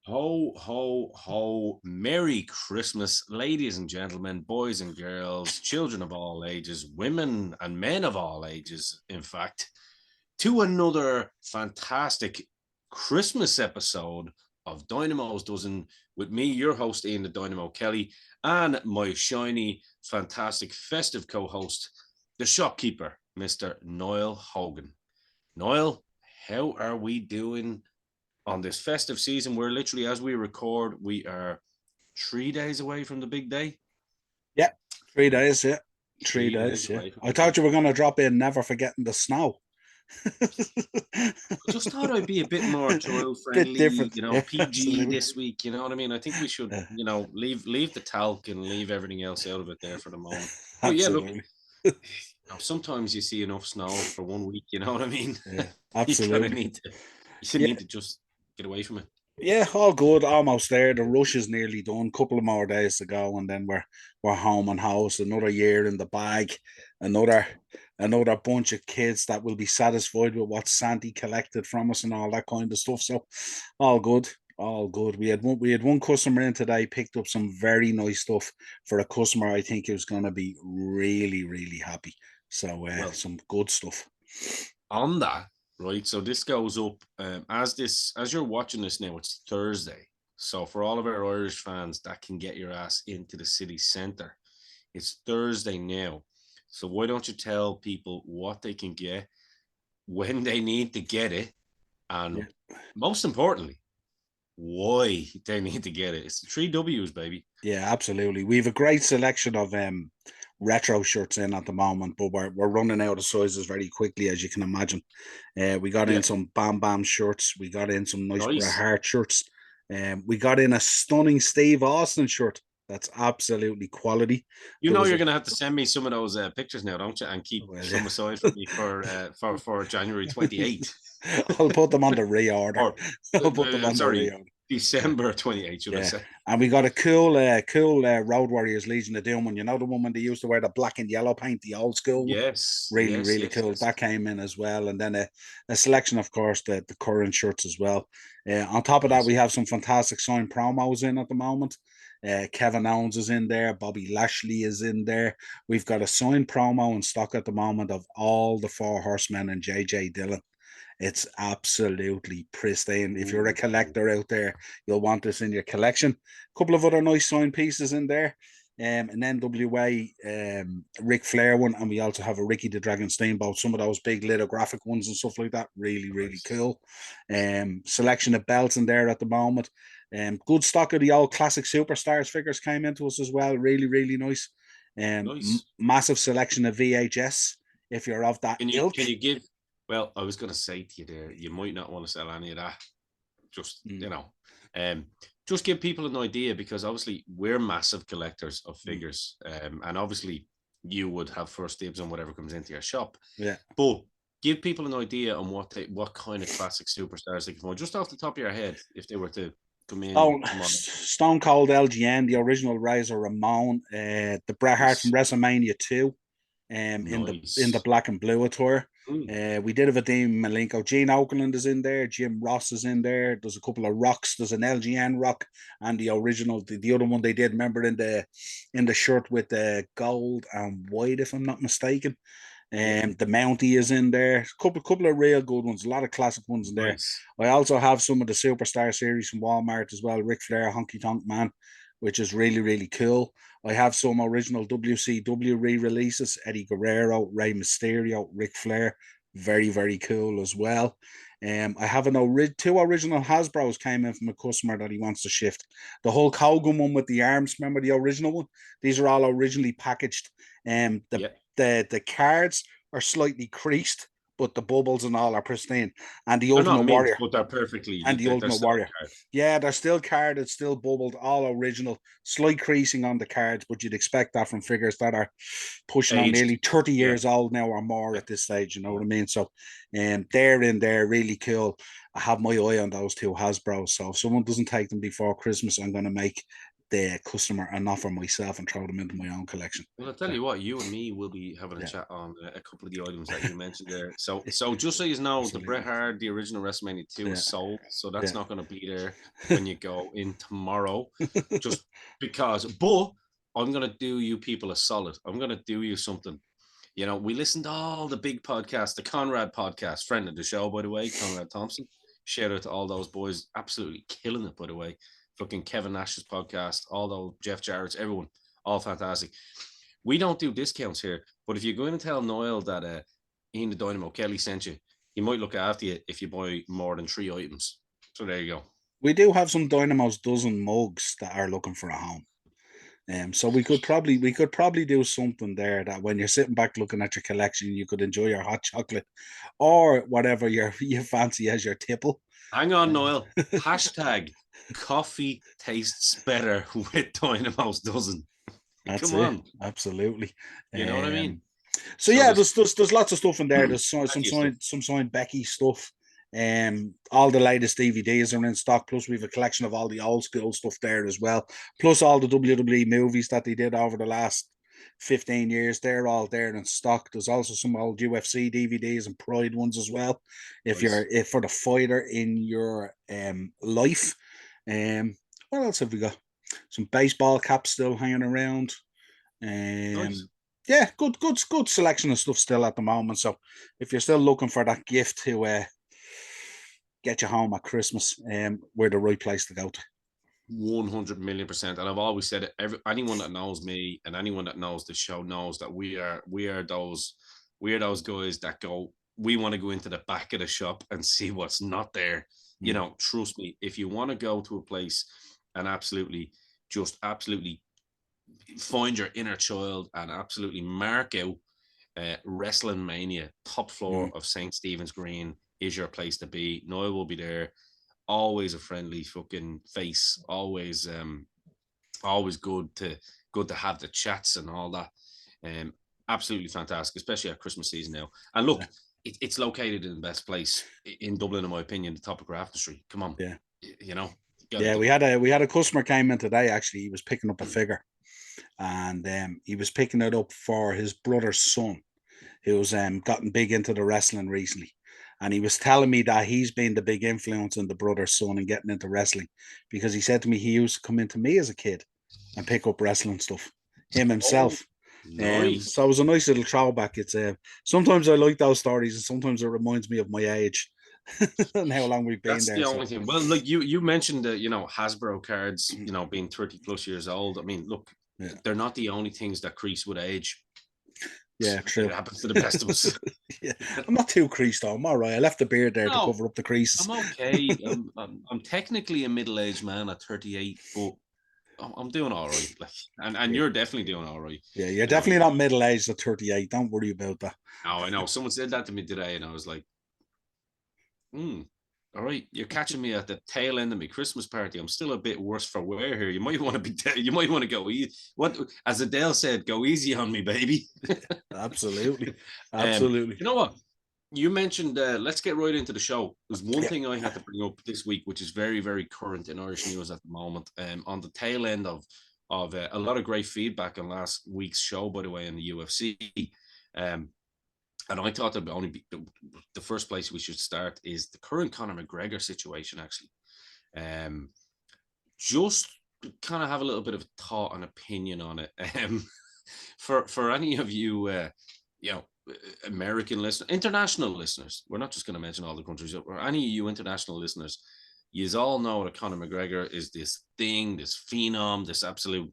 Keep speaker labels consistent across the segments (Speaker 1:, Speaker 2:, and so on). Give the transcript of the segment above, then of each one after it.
Speaker 1: Ho, ho, ho. Merry Christmas, ladies and gentlemen, boys and girls, children of all ages, women and men of all ages, in fact, to another fantastic Christmas episode of Dynamo's Dozen with me, your host, Ian the Dynamo Kelly, and my shiny, fantastic, festive co host, the shopkeeper, Mr. Niall Hogan. Niall, how are we doing on this festive season? We're literally, as we record, we are 3 days away from the big day.
Speaker 2: Yeah, 3 days. Yeah, three
Speaker 1: 3 days
Speaker 2: days. Yeah.
Speaker 1: away from
Speaker 2: I
Speaker 1: the big
Speaker 2: thought you were
Speaker 1: day.
Speaker 2: going to drop in, never forgetting the snow.
Speaker 1: I just thought I'd be a bit more child
Speaker 2: Bit
Speaker 1: friendly,
Speaker 2: different. Yeah,
Speaker 1: PG
Speaker 2: absolutely.
Speaker 1: this week. You know what I mean? I think we should,
Speaker 2: Yeah,
Speaker 1: leave the talc and leave everything else out of it there for the moment. But yeah, look,
Speaker 2: absolutely.
Speaker 1: sometimes you see enough snow for one week. You know what I mean?
Speaker 2: Yeah,
Speaker 1: you kind of
Speaker 2: absolutely.
Speaker 1: need to, you
Speaker 2: Yeah,
Speaker 1: need to just get away from it.
Speaker 2: yeah, all good. Almost there. The rush is nearly done. Couple of more days to go, and then we're home and house. Another year in the bag. Another another bunch of kids that will be satisfied with what Santi collected from us and all that kind of stuff. So, all good. All good. We had one customer in today, picked up some very nice stuff for a customer. I think who's going to be really, really happy. So,
Speaker 1: Well,
Speaker 2: some good stuff.
Speaker 1: on that, right? So this goes up as you're watching this now. It's Thursday, so for all of our Irish fans that can get your ass into the city centre, it's Thursday now. So why don't you tell people what they can get when they need to get it,
Speaker 2: Yeah.
Speaker 1: and most importantly, why they need to get it? It's the three W's, baby.
Speaker 2: Yeah, absolutely. We have a great selection of retro shirts in at the moment, but we're running out of sizes very quickly, as you can imagine. We got in
Speaker 1: Yeah,
Speaker 2: some Bam Bam shirts. We got in some nice Bret
Speaker 1: nice.
Speaker 2: Hart shirts. We got in a stunning Steve Austin shirt. That's absolutely quality.
Speaker 1: You
Speaker 2: There
Speaker 1: know
Speaker 2: was
Speaker 1: you're
Speaker 2: a
Speaker 1: gonna have to send me some of those pictures now, don't you? And keep
Speaker 2: well, yeah.
Speaker 1: some aside for me for January 28th.
Speaker 2: I'll put them on the reorder.
Speaker 1: Or
Speaker 2: I'll put them on the
Speaker 1: sorry,
Speaker 2: reorder. Yeah.
Speaker 1: December 28th, should I
Speaker 2: Yeah,
Speaker 1: say?
Speaker 2: and we got a cool Road Warriors Legion of Doom one. You know the one when they used to wear the black and yellow paint, the old school one.
Speaker 1: Yes,
Speaker 2: Really,
Speaker 1: yes,
Speaker 2: really
Speaker 1: yes,
Speaker 2: cool.
Speaker 1: yes.
Speaker 2: That came in as well, and then a selection, of course, the current shirts as well. On top of that, we
Speaker 1: Nice.
Speaker 2: have some fantastic signed promos in at the moment. Kevin Owens is in there. Bobby Lashley is in there. We've got a signed promo in stock at the moment of all the Four Horsemen and JJ Dillon. It's absolutely pristine. If you're a
Speaker 1: Ooh,
Speaker 2: collector out there, you'll want this in your collection. A couple of other nice signed pieces in there. An NWA Ric Flair one, and we also have a Ricky the Dragon Steamboat. Some of those big lithographic ones and stuff like that. Really, really
Speaker 1: nice,
Speaker 2: cool. Selection of belts in there at the moment. Good stock of the old classic superstars figures came into us as well. Really, really nice.
Speaker 1: nice.
Speaker 2: Massive selection of VHS if you're of that ilk.
Speaker 1: Can you give? Well, I was going to say to you there, you might not want to sell any of that. Just
Speaker 2: Mm,
Speaker 1: um, just give people an idea because obviously we're massive collectors of
Speaker 2: mm,
Speaker 1: figures, and obviously you would have first dibs on whatever comes into your shop.
Speaker 2: yeah.
Speaker 1: But give people an idea on what kind of classic superstars they can find just off the top of your head if they were to come in
Speaker 2: Oh,
Speaker 1: tomorrow.
Speaker 2: Stone Cold LGN, the original Razor Ramon, the Bret Hart from
Speaker 1: Nice,
Speaker 2: WrestleMania 2, in the
Speaker 1: nice.
Speaker 2: black and blue attire.
Speaker 1: Mm,
Speaker 2: We did have a Dean Malenko. Gene Oakland is in there. Jim Ross is in there. There's a couple of rocks. There's an LGN rock and the original, the other one they did. Remember in the shirt with the gold and white, if I'm not mistaken.
Speaker 1: yeah,
Speaker 2: The Mountie is in there. Couple of real good ones. A lot of classic ones in there.
Speaker 1: nice.
Speaker 2: I also have some of the Superstar series from Walmart as well. Ric Flair, Honky Tonk Man, which is really, really cool. I have some original WCW re-releases. Eddie Guerrero, Rey Mysterio, Ric Flair. Very, very cool as well. I have two original Hasbro's came in from a customer that he wants to shift. The Hulk Hogan one with the arms, remember the original one? These are all originally packaged. The
Speaker 1: Yeah,
Speaker 2: the cards are slightly creased, but the bubbles and all are pristine. And the
Speaker 1: they're not
Speaker 2: Ultimate
Speaker 1: mint,
Speaker 2: Warrior
Speaker 1: but they're perfectly.
Speaker 2: and the
Speaker 1: They're
Speaker 2: Ultimate
Speaker 1: still
Speaker 2: Warrior.
Speaker 1: okay.
Speaker 2: Yeah, they're still carded, still bubbled, all original. Slight creasing on the cards, but you'd expect that from figures that are pushing on
Speaker 1: Aged.
Speaker 2: nearly 30
Speaker 1: Yeah,
Speaker 2: years old now or more
Speaker 1: yeah,
Speaker 2: at this stage, you know
Speaker 1: yeah.
Speaker 2: what I mean? So they're in there, really cool. I have my eye on those two Hasbros. So if someone doesn't take them before Christmas, I'm gonna make the customer and not for myself and throw them into my own collection.
Speaker 1: Well, I'll tell you what, you and me will be having a
Speaker 2: Yeah,
Speaker 1: chat on a couple of the items that you mentioned there. So just so you know, the Bret
Speaker 2: absolutely.
Speaker 1: Hart, the original WrestleMania 2
Speaker 2: Yeah,
Speaker 1: is sold. So that's
Speaker 2: yeah.
Speaker 1: not going to be there when you go in tomorrow. Just because, but I'm going to do you people a solid. I'm going to do you something. You know, we listened to all the big podcasts, the Conrad podcast, friend of the show, by the way, Conrad Thompson. Shout out to all those boys, absolutely killing it, by the way. Fucking Kevin Nash's podcast, all those Jeff Jarrett's, everyone, all fantastic. We don't do discounts here, but if you're going to tell Niall that Ian the Dynamo Kelly sent you, he might look after you if you buy more than 3 items. So there you go.
Speaker 2: We do have some Dynamo's dozen mugs that are looking for a home. So we could probably do something there that when you're sitting back looking at your collection, you could enjoy your hot chocolate or whatever you fancy as your tipple.
Speaker 1: Hang on,
Speaker 2: Um,
Speaker 1: Niall. Hashtag coffee tastes better with Dynamo's dozen.
Speaker 2: that's
Speaker 1: Come
Speaker 2: it,
Speaker 1: on.
Speaker 2: absolutely.
Speaker 1: You know what I mean?
Speaker 2: So
Speaker 1: So
Speaker 2: yeah,
Speaker 1: there's
Speaker 2: there's lots of stuff in there. There's
Speaker 1: plenty of stuff.
Speaker 2: some signed Becky stuff. All the latest DVDs are in stock. Plus, we have a collection of all the old school stuff there as well. Plus, all the WWE movies that they did over the last 15 years, they're all there in stock. There's also some old UFC DVDs and Pride ones as well.
Speaker 1: Nice.
Speaker 2: If for the fighter in your life. What else have we got? Some baseball caps still hanging around.
Speaker 1: Nice.
Speaker 2: Um, yeah, good selection of stuff still at the moment. So if you're still looking for that gift to get you home at Christmas, we're the right place to go to.
Speaker 1: 100 million%. And I've always said it. Anyone that knows me and anyone that knows the show knows that we are those guys that go. We want to go into the back of the shop and see what's not there. You
Speaker 2: Mm,
Speaker 1: know, trust me. If you want to go to a place and absolutely find your inner child and absolutely mark out Wrestling Mania, top floor
Speaker 2: mm,
Speaker 1: of St. Stephen's Green is your place to be. Noel will be there. Always a friendly fucking face. Always good to have the chats and all that. Um, absolutely fantastic, especially at Christmas season now. And
Speaker 2: yeah,
Speaker 1: look, it's located in the best place in Dublin, in my opinion, the top of Grafton Street. Come on,
Speaker 2: yeah,
Speaker 1: you know, you got to
Speaker 2: yeah.
Speaker 1: do
Speaker 2: We had a customer came in today. Actually, he was picking up a figure, and he was picking it up for his brother's son, who's gotten big into the wrestling recently. And he was telling me that he's been the big influence on the brother's son and getting into wrestling because he said to me he used to come into me as a kid and pick up wrestling stuff, him
Speaker 1: Oh,
Speaker 2: himself.
Speaker 1: nice.
Speaker 2: So it was a nice little throwback. It's sometimes I like those stories, and sometimes it reminds me of my age and how long we've been
Speaker 1: That's
Speaker 2: there.
Speaker 1: the
Speaker 2: So
Speaker 1: only thing. Well, like you mentioned the Hasbro cards, being 30 plus years old. I mean, look,
Speaker 2: yeah,
Speaker 1: they're not the only things that crease with age.
Speaker 2: yeah,
Speaker 1: It
Speaker 2: true.
Speaker 1: happens to the best of us.
Speaker 2: Yeah, I'm not too creased though. I'm all right. I left the beard there to
Speaker 1: No,
Speaker 2: cover up the creases.
Speaker 1: I'm okay. I'm technically a middle-aged man at 38, but I'm doing all right. Like, and
Speaker 2: Yeah,
Speaker 1: you're definitely doing all right.
Speaker 2: yeah, you're
Speaker 1: You know,
Speaker 2: definitely not middle aged at 38. Don't worry about that.
Speaker 1: now I know someone said that to me today, and I was like, hmm. All right, you're catching me at the tail end of my Christmas party. I'm still a bit worse for wear here. You might want to you might want to go easy. What, as Adele said, go easy on me, baby.
Speaker 2: Absolutely,
Speaker 1: You
Speaker 2: absolutely.
Speaker 1: know what? You mentioned. Let's get right into the show. There's one
Speaker 2: Yeah,
Speaker 1: thing I had to bring up this week, which is very, very current in Irish news at the moment. On the tail end of a lot of great feedback on last week's show, by the way, in the UFC. Um, and I thought that only be the first place we should start is the current Conor McGregor situation. Actually, um, just kind of have a little bit of thought and opinion on it. For any of you, you know, American listeners, international listeners, we're not just going to mention all the countries, or any of you international listeners, you all know that Conor McGregor is this thing, this phenom, this absolute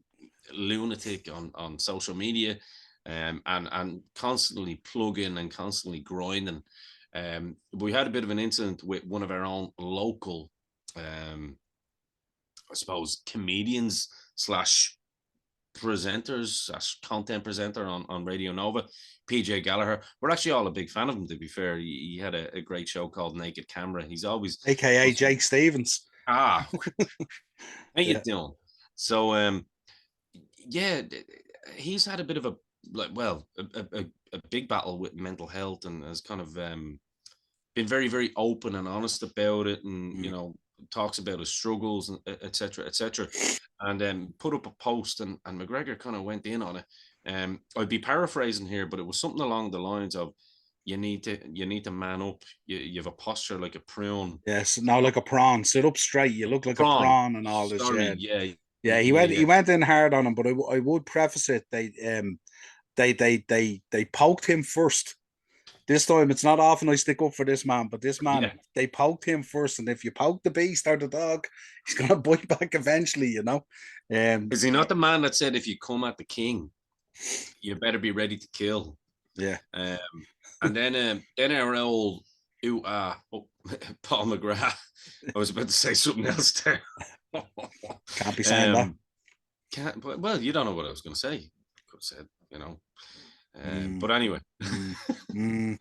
Speaker 1: lunatic on social media, and constantly plugging and constantly grinding. We had a bit of an incident with one of our own local, I suppose, comedians slash presenters, content presenter on Radio Nova, PJ Gallagher. We're actually all a big fan of him, to be fair. He had a great show called Naked Camera. He's always
Speaker 2: aka Jake Stevens.
Speaker 1: how you
Speaker 2: Yeah.
Speaker 1: doing? So yeah, he's had a bit of a a big battle with mental health and has kind of been very, very open and honest about it, and
Speaker 2: Mm,
Speaker 1: talks about his struggles, and etc. etc. And put up a post, and McGregor kind of went in on it. I'd be paraphrasing here, but it was something along the lines of, you need to man up. You have a posture like a prune.
Speaker 2: Yes, now like a prawn. Sit up straight. You look like a
Speaker 1: Prawn.
Speaker 2: prawn and all this.
Speaker 1: Sorry,
Speaker 2: Yeah,
Speaker 1: yeah,
Speaker 2: yeah. He
Speaker 1: yeah.
Speaker 2: went in hard on him, but I would preface it. They poked him first. This time, it's not often I stick up for this man, but this man,
Speaker 1: Yeah.
Speaker 2: they poked him first, and if you poke the beast or the dog, he's gonna bite back eventually.
Speaker 1: Is he not the man that said, if you come at the king, you better be ready to kill?
Speaker 2: Yeah.
Speaker 1: And then our old Paul McGrath. I was about to say something else there.
Speaker 2: Can't be saying that.
Speaker 1: Well, you don't know what I was going to say. Could have said, but anyway.
Speaker 2: Mm.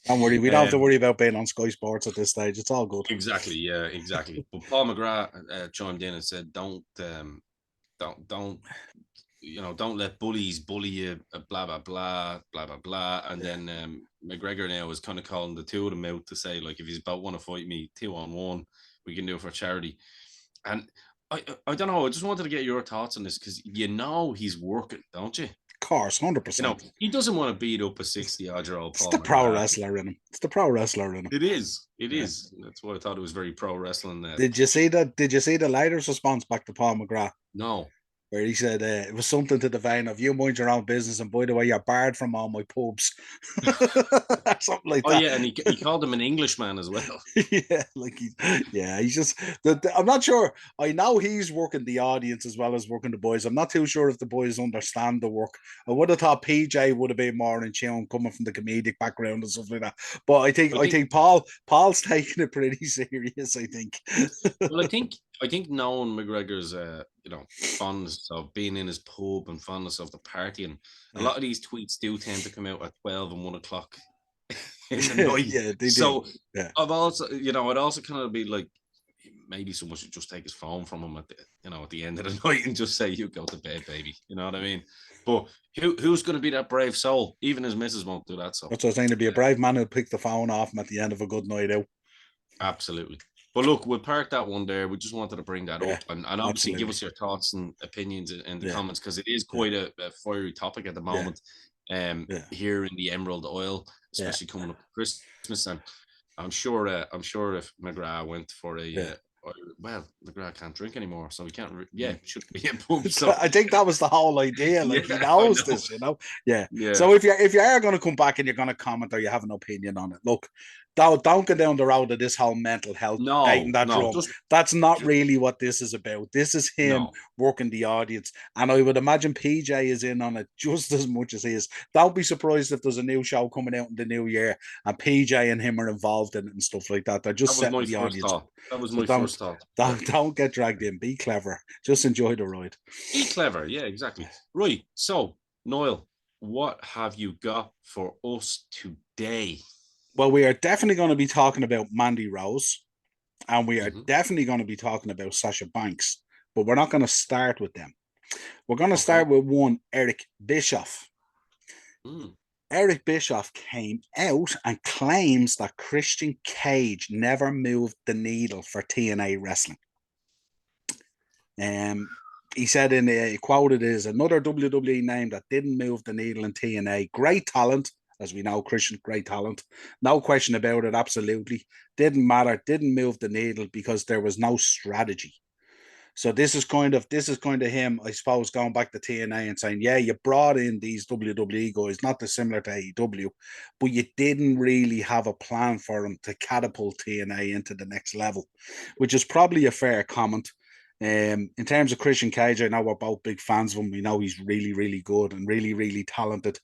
Speaker 2: Don't worry, we don't have to worry about being on Sky Sports at this stage. It's all good.
Speaker 1: Exactly, yeah, exactly. But Paul McGrath chimed in and said, don't don't let bullies bully you, blah blah blah blah blah blah. And then McGregor now is kind of calling the two of them out to say, like, if he's about want to fight me 2-on-1, we can do it for charity. And I don't know. I just wanted to get your thoughts on this, because he's working, don't you?
Speaker 2: Of course, 100%.
Speaker 1: He doesn't want to beat up a 60-odd-year-old Paul McGrath.
Speaker 2: It's the pro wrestler in him. It's the pro wrestler in him.
Speaker 1: It is. It is. That's why I thought it was very pro wrestling.
Speaker 2: Did you see that? Did you see the latter's response back to Paul McGrath?
Speaker 1: No.
Speaker 2: Where he said it was something to the vein of, "You mind your own business, and by the way, you're barred from all my pubs." Something like that.
Speaker 1: Oh yeah, and he called him an Englishman as well.
Speaker 2: Yeah, he's just. I'm not sure. I know he's working the audience as well as working the boys. I'm not too sure if the boys understand the work. I would have thought PJ would have been more in tune, coming from the comedic background and stuff like that. But I think Paul's taking it pretty serious. I think.
Speaker 1: Well, I think knowing McGregor's fondness of being in his pub and fondness of the party, and a lot of these tweets do tend to come out at 12 and 1 o'clock in the night.
Speaker 2: Yeah, they
Speaker 1: so
Speaker 2: do. Yeah.
Speaker 1: I've also, I'd also kind of be like, maybe someone should just take his phone from him at the end of the night and just say, "You go to bed, baby." You know what I mean? But who's going to be that brave soul? Even his missus won't do that. So
Speaker 2: that's what I was saying. To be a brave man who'd pick the phone off him at the end of a good night out.
Speaker 1: Absolutely. But look, we'll park that one there. We just wanted to bring that up, and obviously
Speaker 2: absolutely.
Speaker 1: give us your thoughts and opinions in the comments, because it is quite a fiery topic at the moment here in the Emerald Isle, especially coming up to Christmas. And I'm sure if McGrath went for McGrath can't drink anymore, so he can't. Should be in pub. So
Speaker 2: I think that was the whole idea. Like, he knows this, Yeah.
Speaker 1: Yeah.
Speaker 2: So if you are going to come back and you're going to comment or you have an opinion on it, look, don't go down the road of this whole mental health debate. That's not really what this is about. This is him working the audience, and I would imagine PJ is in on it just as much as he is. Don't be surprised if there's a new show coming out in the new year and PJ and him are involved in it and stuff like that. They're just setting the audience.
Speaker 1: That was my first thought.
Speaker 2: Don't get dragged in. Be clever. Just enjoy the ride.
Speaker 1: Be clever. Yeah, exactly. Right. So, Niall, what have you got for us today?
Speaker 2: Well, we are definitely going to be talking about Mandy Rose, and we are definitely going to be talking about Sasha Banks, but we're not going to start with them. We're going to start with one, Eric Bischoff. Eric Bischoff came out and claims that Christian Cage never moved the needle for TNA wrestling. He said he quoted as another WWE name that didn't move the needle in TNA. Great talent. As we know, Christian, great talent. No question about it, absolutely. Didn't matter, didn't move the needle because there was no strategy. So this is kind of him, I suppose, going back to TNA and saying, yeah, you brought in these WWE guys, not dissimilar to AEW, but you didn't really have a plan for them to catapult TNA into the next level, which is probably a fair comment. In terms of Christian Cage, I know we're both big fans of him. We know he's really, really good and really, really talented.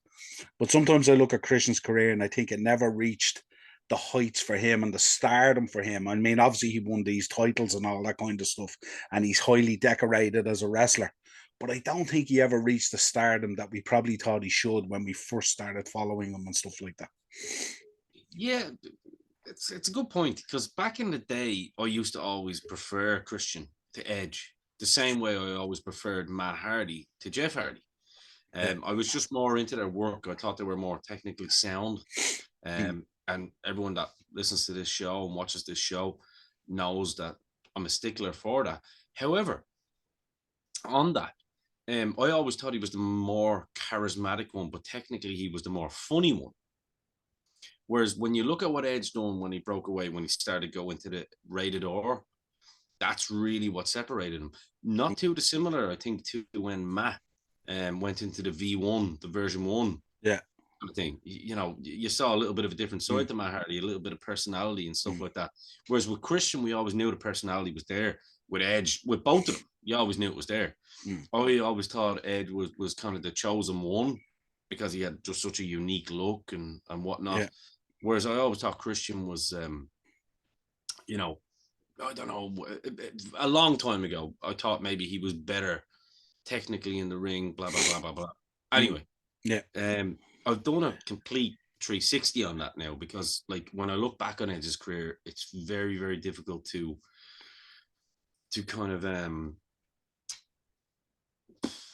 Speaker 2: But sometimes I look at Christian's career and I think it never reached the heights for him and the stardom for him. I mean, obviously he won these titles and all that kind of stuff, and he's highly decorated as a wrestler. But I don't think he ever reached the stardom that we probably thought he should when we first started following him and stuff like that.
Speaker 1: Yeah, it's a good point, because back in the day, I used to always prefer Christian to Edge, the same way I always preferred Matt Hardy to Jeff Hardy. I was just more into their work. I thought they were more technically sound. and everyone that listens to this show and watches this show knows that I'm a stickler for that. However, on that, I always thought he was the more charismatic one, but technically he was the more funny one. Whereas when you look at what Edge done when he broke away, when he started going to the rated R, that's really what separated him. Not too dissimilar, I think, to when Matt went into the V1, the version one
Speaker 2: Yeah.
Speaker 1: kind of thing. You know, you saw a little bit of a different
Speaker 2: Mm.
Speaker 1: side to Matt Hardy, a little bit of personality and stuff
Speaker 2: Mm.
Speaker 1: like that. Whereas with Christian, we always knew the personality was there. With Edge, with both of them, you always knew it was there.
Speaker 2: Mm.
Speaker 1: I always thought Edge was kind of the chosen one because he had just such a unique look and whatnot.
Speaker 2: Yeah.
Speaker 1: Whereas I always thought Christian was, you know, I don't know, a long time ago, I thought maybe he was better technically in the ring, blah, blah, blah, blah, blah.
Speaker 2: Mm.
Speaker 1: Anyway,
Speaker 2: Yeah.
Speaker 1: I've done a complete 360 on that now because, like, when I look back on Edge's career, it's very, very difficult to kind of,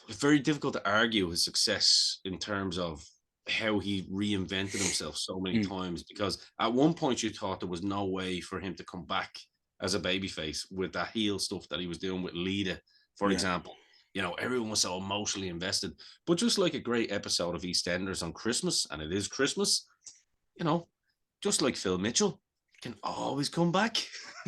Speaker 1: it's very difficult to argue his success in terms of how he reinvented himself so many
Speaker 2: Mm.
Speaker 1: times because at one point you thought there was no way for him to come back as a babyface with that heel stuff that he was doing with Lita, for
Speaker 2: Yeah.
Speaker 1: example. You know, everyone was so emotionally invested. But just like a great episode of EastEnders on Christmas, and it is Christmas, you know, just like Phil Mitchell can always come back.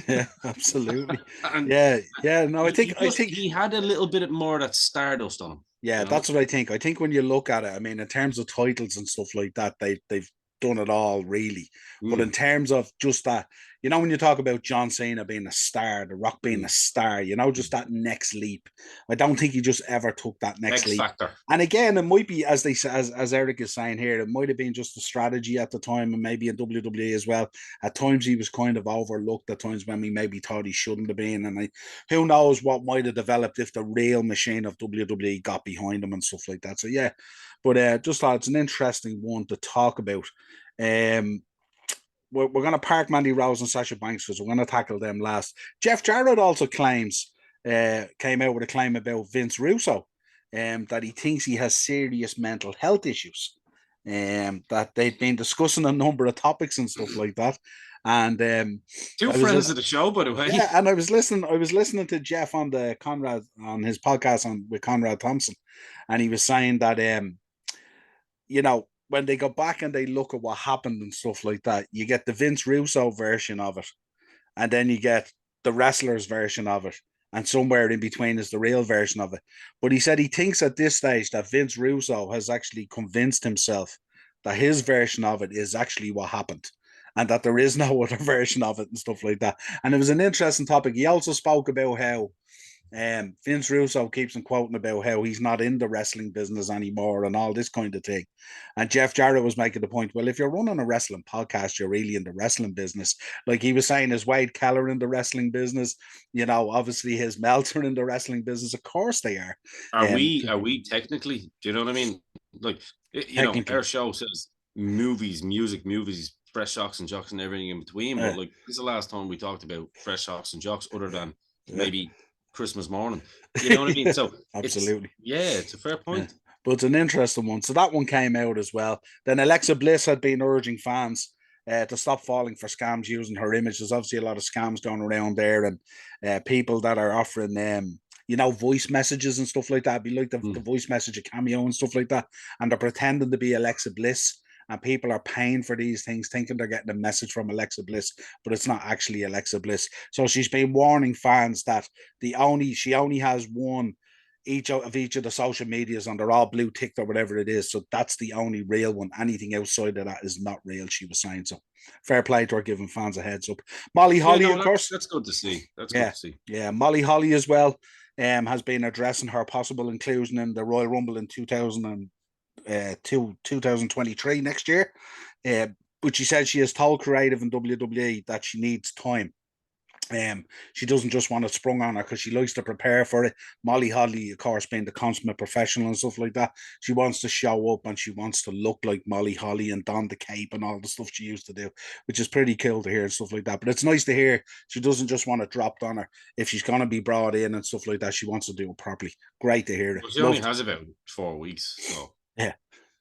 Speaker 2: Yeah. Absolutely.
Speaker 1: And
Speaker 2: Yeah. Yeah. No, I think
Speaker 1: he had a little bit more of that stardust on him,
Speaker 2: yeah,
Speaker 1: you know?
Speaker 2: that's what I think. I think when you look at it, I mean, in terms of titles and stuff like that, they've done it all really. But in
Speaker 1: Mm,
Speaker 2: terms of just that, you know, when you talk about John Cena being a star, The Rock being a
Speaker 1: mm,
Speaker 2: star, you know, just
Speaker 1: mm.
Speaker 2: that next leap. I don't think he just ever took that next
Speaker 1: X
Speaker 2: leap.
Speaker 1: Factor.
Speaker 2: And again, it might be as they as Eric is saying here, it might have been just a strategy at the time, and maybe in WWE as well. At times he was kind of overlooked. At times when we maybe thought he shouldn't have been, and who knows what might have developed if the real machine of WWE got behind him and stuff like that. So yeah, but just thought it's an interesting one to talk about. Um, we're going to park Mandy Rose and Sasha Banks because we're going to tackle them last. Jeff Jarrett also came out with a claim about Vince Russo, that he thinks he has serious mental health issues, that they've been discussing a number of topics and stuff like that. And
Speaker 1: Two
Speaker 2: I was
Speaker 1: friends of the show, by the way.
Speaker 2: yeah, and I was listening to Jeff on the Conrad on his podcast on with Conrad Thompson, and he was saying that you know, when they go back and they look at what happened and stuff like that, you get the Vince Russo version of it, and then you get the wrestler's version of it, and somewhere in between is the real version of it. But he said he thinks at this stage that Vince Russo has actually convinced himself that his version of it is actually what happened. And that there is no other version of it and stuff like that. And it was an interesting topic. He also spoke about how Vince Russo keeps on quoting about how he's not in the wrestling business anymore and all this kind of thing. And Jeff Jarrett was making the point, well, if you're running a wrestling podcast, you're really in the wrestling business. Like he was saying, is Wade Keller in the wrestling business? You know, obviously his Meltzer in the wrestling business. Of course they are.
Speaker 1: Are
Speaker 2: Um,
Speaker 1: we? Are we technically? Do you know what I mean? Like, you know, our
Speaker 2: technically.
Speaker 1: show says movies, music, movies, fresh shocks and jocks, and everything in between. But
Speaker 2: Uh,
Speaker 1: like, this is the last time we talked about fresh shocks and jocks, other than
Speaker 2: uh,
Speaker 1: maybe Christmas morning. You know what I mean?
Speaker 2: yeah,
Speaker 1: So it's
Speaker 2: absolutely.
Speaker 1: yeah, it's a fair
Speaker 2: Yeah.
Speaker 1: point.
Speaker 2: But it's an interesting one. So that one came out as well. Then Alexa Bliss had been urging fans to stop falling for scams using her image. There's obviously a lot of scams going around there, and people that are offering you know, voice messages and stuff like that. It'd be like the
Speaker 1: Mm.
Speaker 2: voice message of Cameo and stuff like that. And they're pretending to be Alexa Bliss. And people are paying for these things, thinking they're getting a message from Alexa Bliss, but it's not actually Alexa Bliss. So she's been warning fans that she only has one each of the social medias and they're all blue ticked or whatever it is. So that's the only real one. Anything outside of that is not real, she was saying. So fair play to her giving fans a heads up. Molly
Speaker 1: Yeah,
Speaker 2: Holly,
Speaker 1: no,
Speaker 2: of course.
Speaker 1: that's good to see. That's good
Speaker 2: Yeah,
Speaker 1: to see.
Speaker 2: yeah. Molly Holly as well has been addressing her possible inclusion in the Royal Rumble in 2023 next year. Uh, but she said she has told Creative and WWE that she needs time. She doesn't just want it sprung on her because she likes to prepare for it. Molly Holly, of course, being the consummate professional and stuff like that, she wants to show up and she wants to look like Molly Holly and don the cape and all the stuff she used to do, which is pretty cool to hear and stuff like that. But it's nice to hear she doesn't just want it dropped on her. If she's going to be brought in and stuff like that, she wants to do it properly. Great to hear it.
Speaker 1: Well, she only
Speaker 2: Loved.
Speaker 1: has about 4 weeks, so
Speaker 2: Yeah.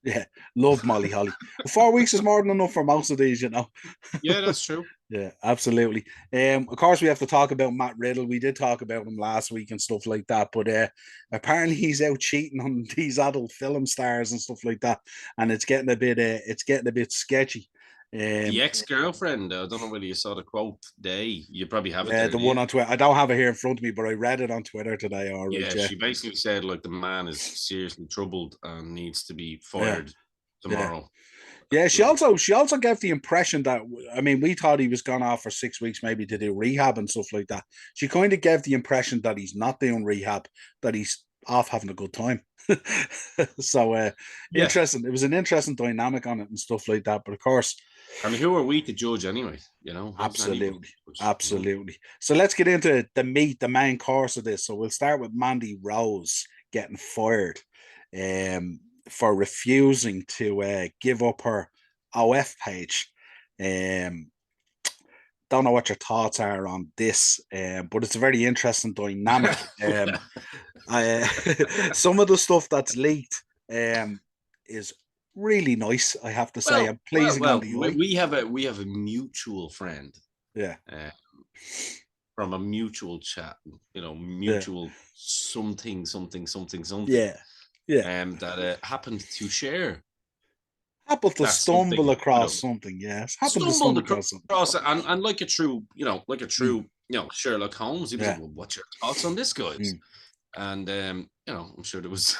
Speaker 2: Yeah, love Molly Holly. 4 weeks is more than enough for most of these, you know.
Speaker 1: Yeah, that's true.
Speaker 2: Yeah, absolutely. Of course, we have to talk about Matt Riddle. We did talk about him last week and stuff like that, but apparently he's out cheating on these adult film stars and stuff like that, and it's getting a bit sketchy.
Speaker 1: The
Speaker 2: Um,
Speaker 1: ex-girlfriend, I don't know whether you saw the quote today. You probably have it
Speaker 2: yeah,
Speaker 1: there,
Speaker 2: the
Speaker 1: do you?
Speaker 2: one on Twitter. I don't have it here in front of me, but I read it on Twitter today. All right,
Speaker 1: Yeah,
Speaker 2: yeah,
Speaker 1: she basically said like the man is seriously troubled and needs to be
Speaker 2: yeah,
Speaker 1: fired
Speaker 2: yeah.
Speaker 1: tomorrow.
Speaker 2: Yeah,
Speaker 1: Like,
Speaker 2: she also gave the impression that, I mean, we thought he was gone off for 6 weeks maybe to do rehab and stuff like that. She kind of gave the impression that he's not doing rehab, that he's off having a good time. So
Speaker 1: yeah.
Speaker 2: interesting. It was an interesting dynamic on it and stuff like that. But of course,
Speaker 1: And who are we to judge anyway? You know, who's anybody
Speaker 2: absolutely,
Speaker 1: to judge, you know?
Speaker 2: absolutely. So let's get into the main course of this. So we'll start with Mandy Rose getting fired for refusing to give up her OF page. Um, don't know what your thoughts are on this, but it's a very interesting dynamic. Some of the stuff that's leaked is really nice, I have to say,
Speaker 1: well,
Speaker 2: and pleasing on the eye.
Speaker 1: we have a mutual friend
Speaker 2: Yeah,
Speaker 1: uh, from a mutual chat, you know,
Speaker 2: yeah,
Speaker 1: mutual something, something, something, something,
Speaker 2: yeah, yeah.
Speaker 1: that happened to share
Speaker 2: Happened to
Speaker 1: that something
Speaker 2: stumble
Speaker 1: with
Speaker 2: across
Speaker 1: us.
Speaker 2: something, yes. Happened to
Speaker 1: Stumbled
Speaker 2: stumble across something.
Speaker 1: across it, and like a true,
Speaker 2: Mm,
Speaker 1: Sherlock Holmes. He was like,
Speaker 2: yeah.
Speaker 1: "Well, what's your thoughts on this, guys?"
Speaker 2: Mm.
Speaker 1: And I'm sure there was,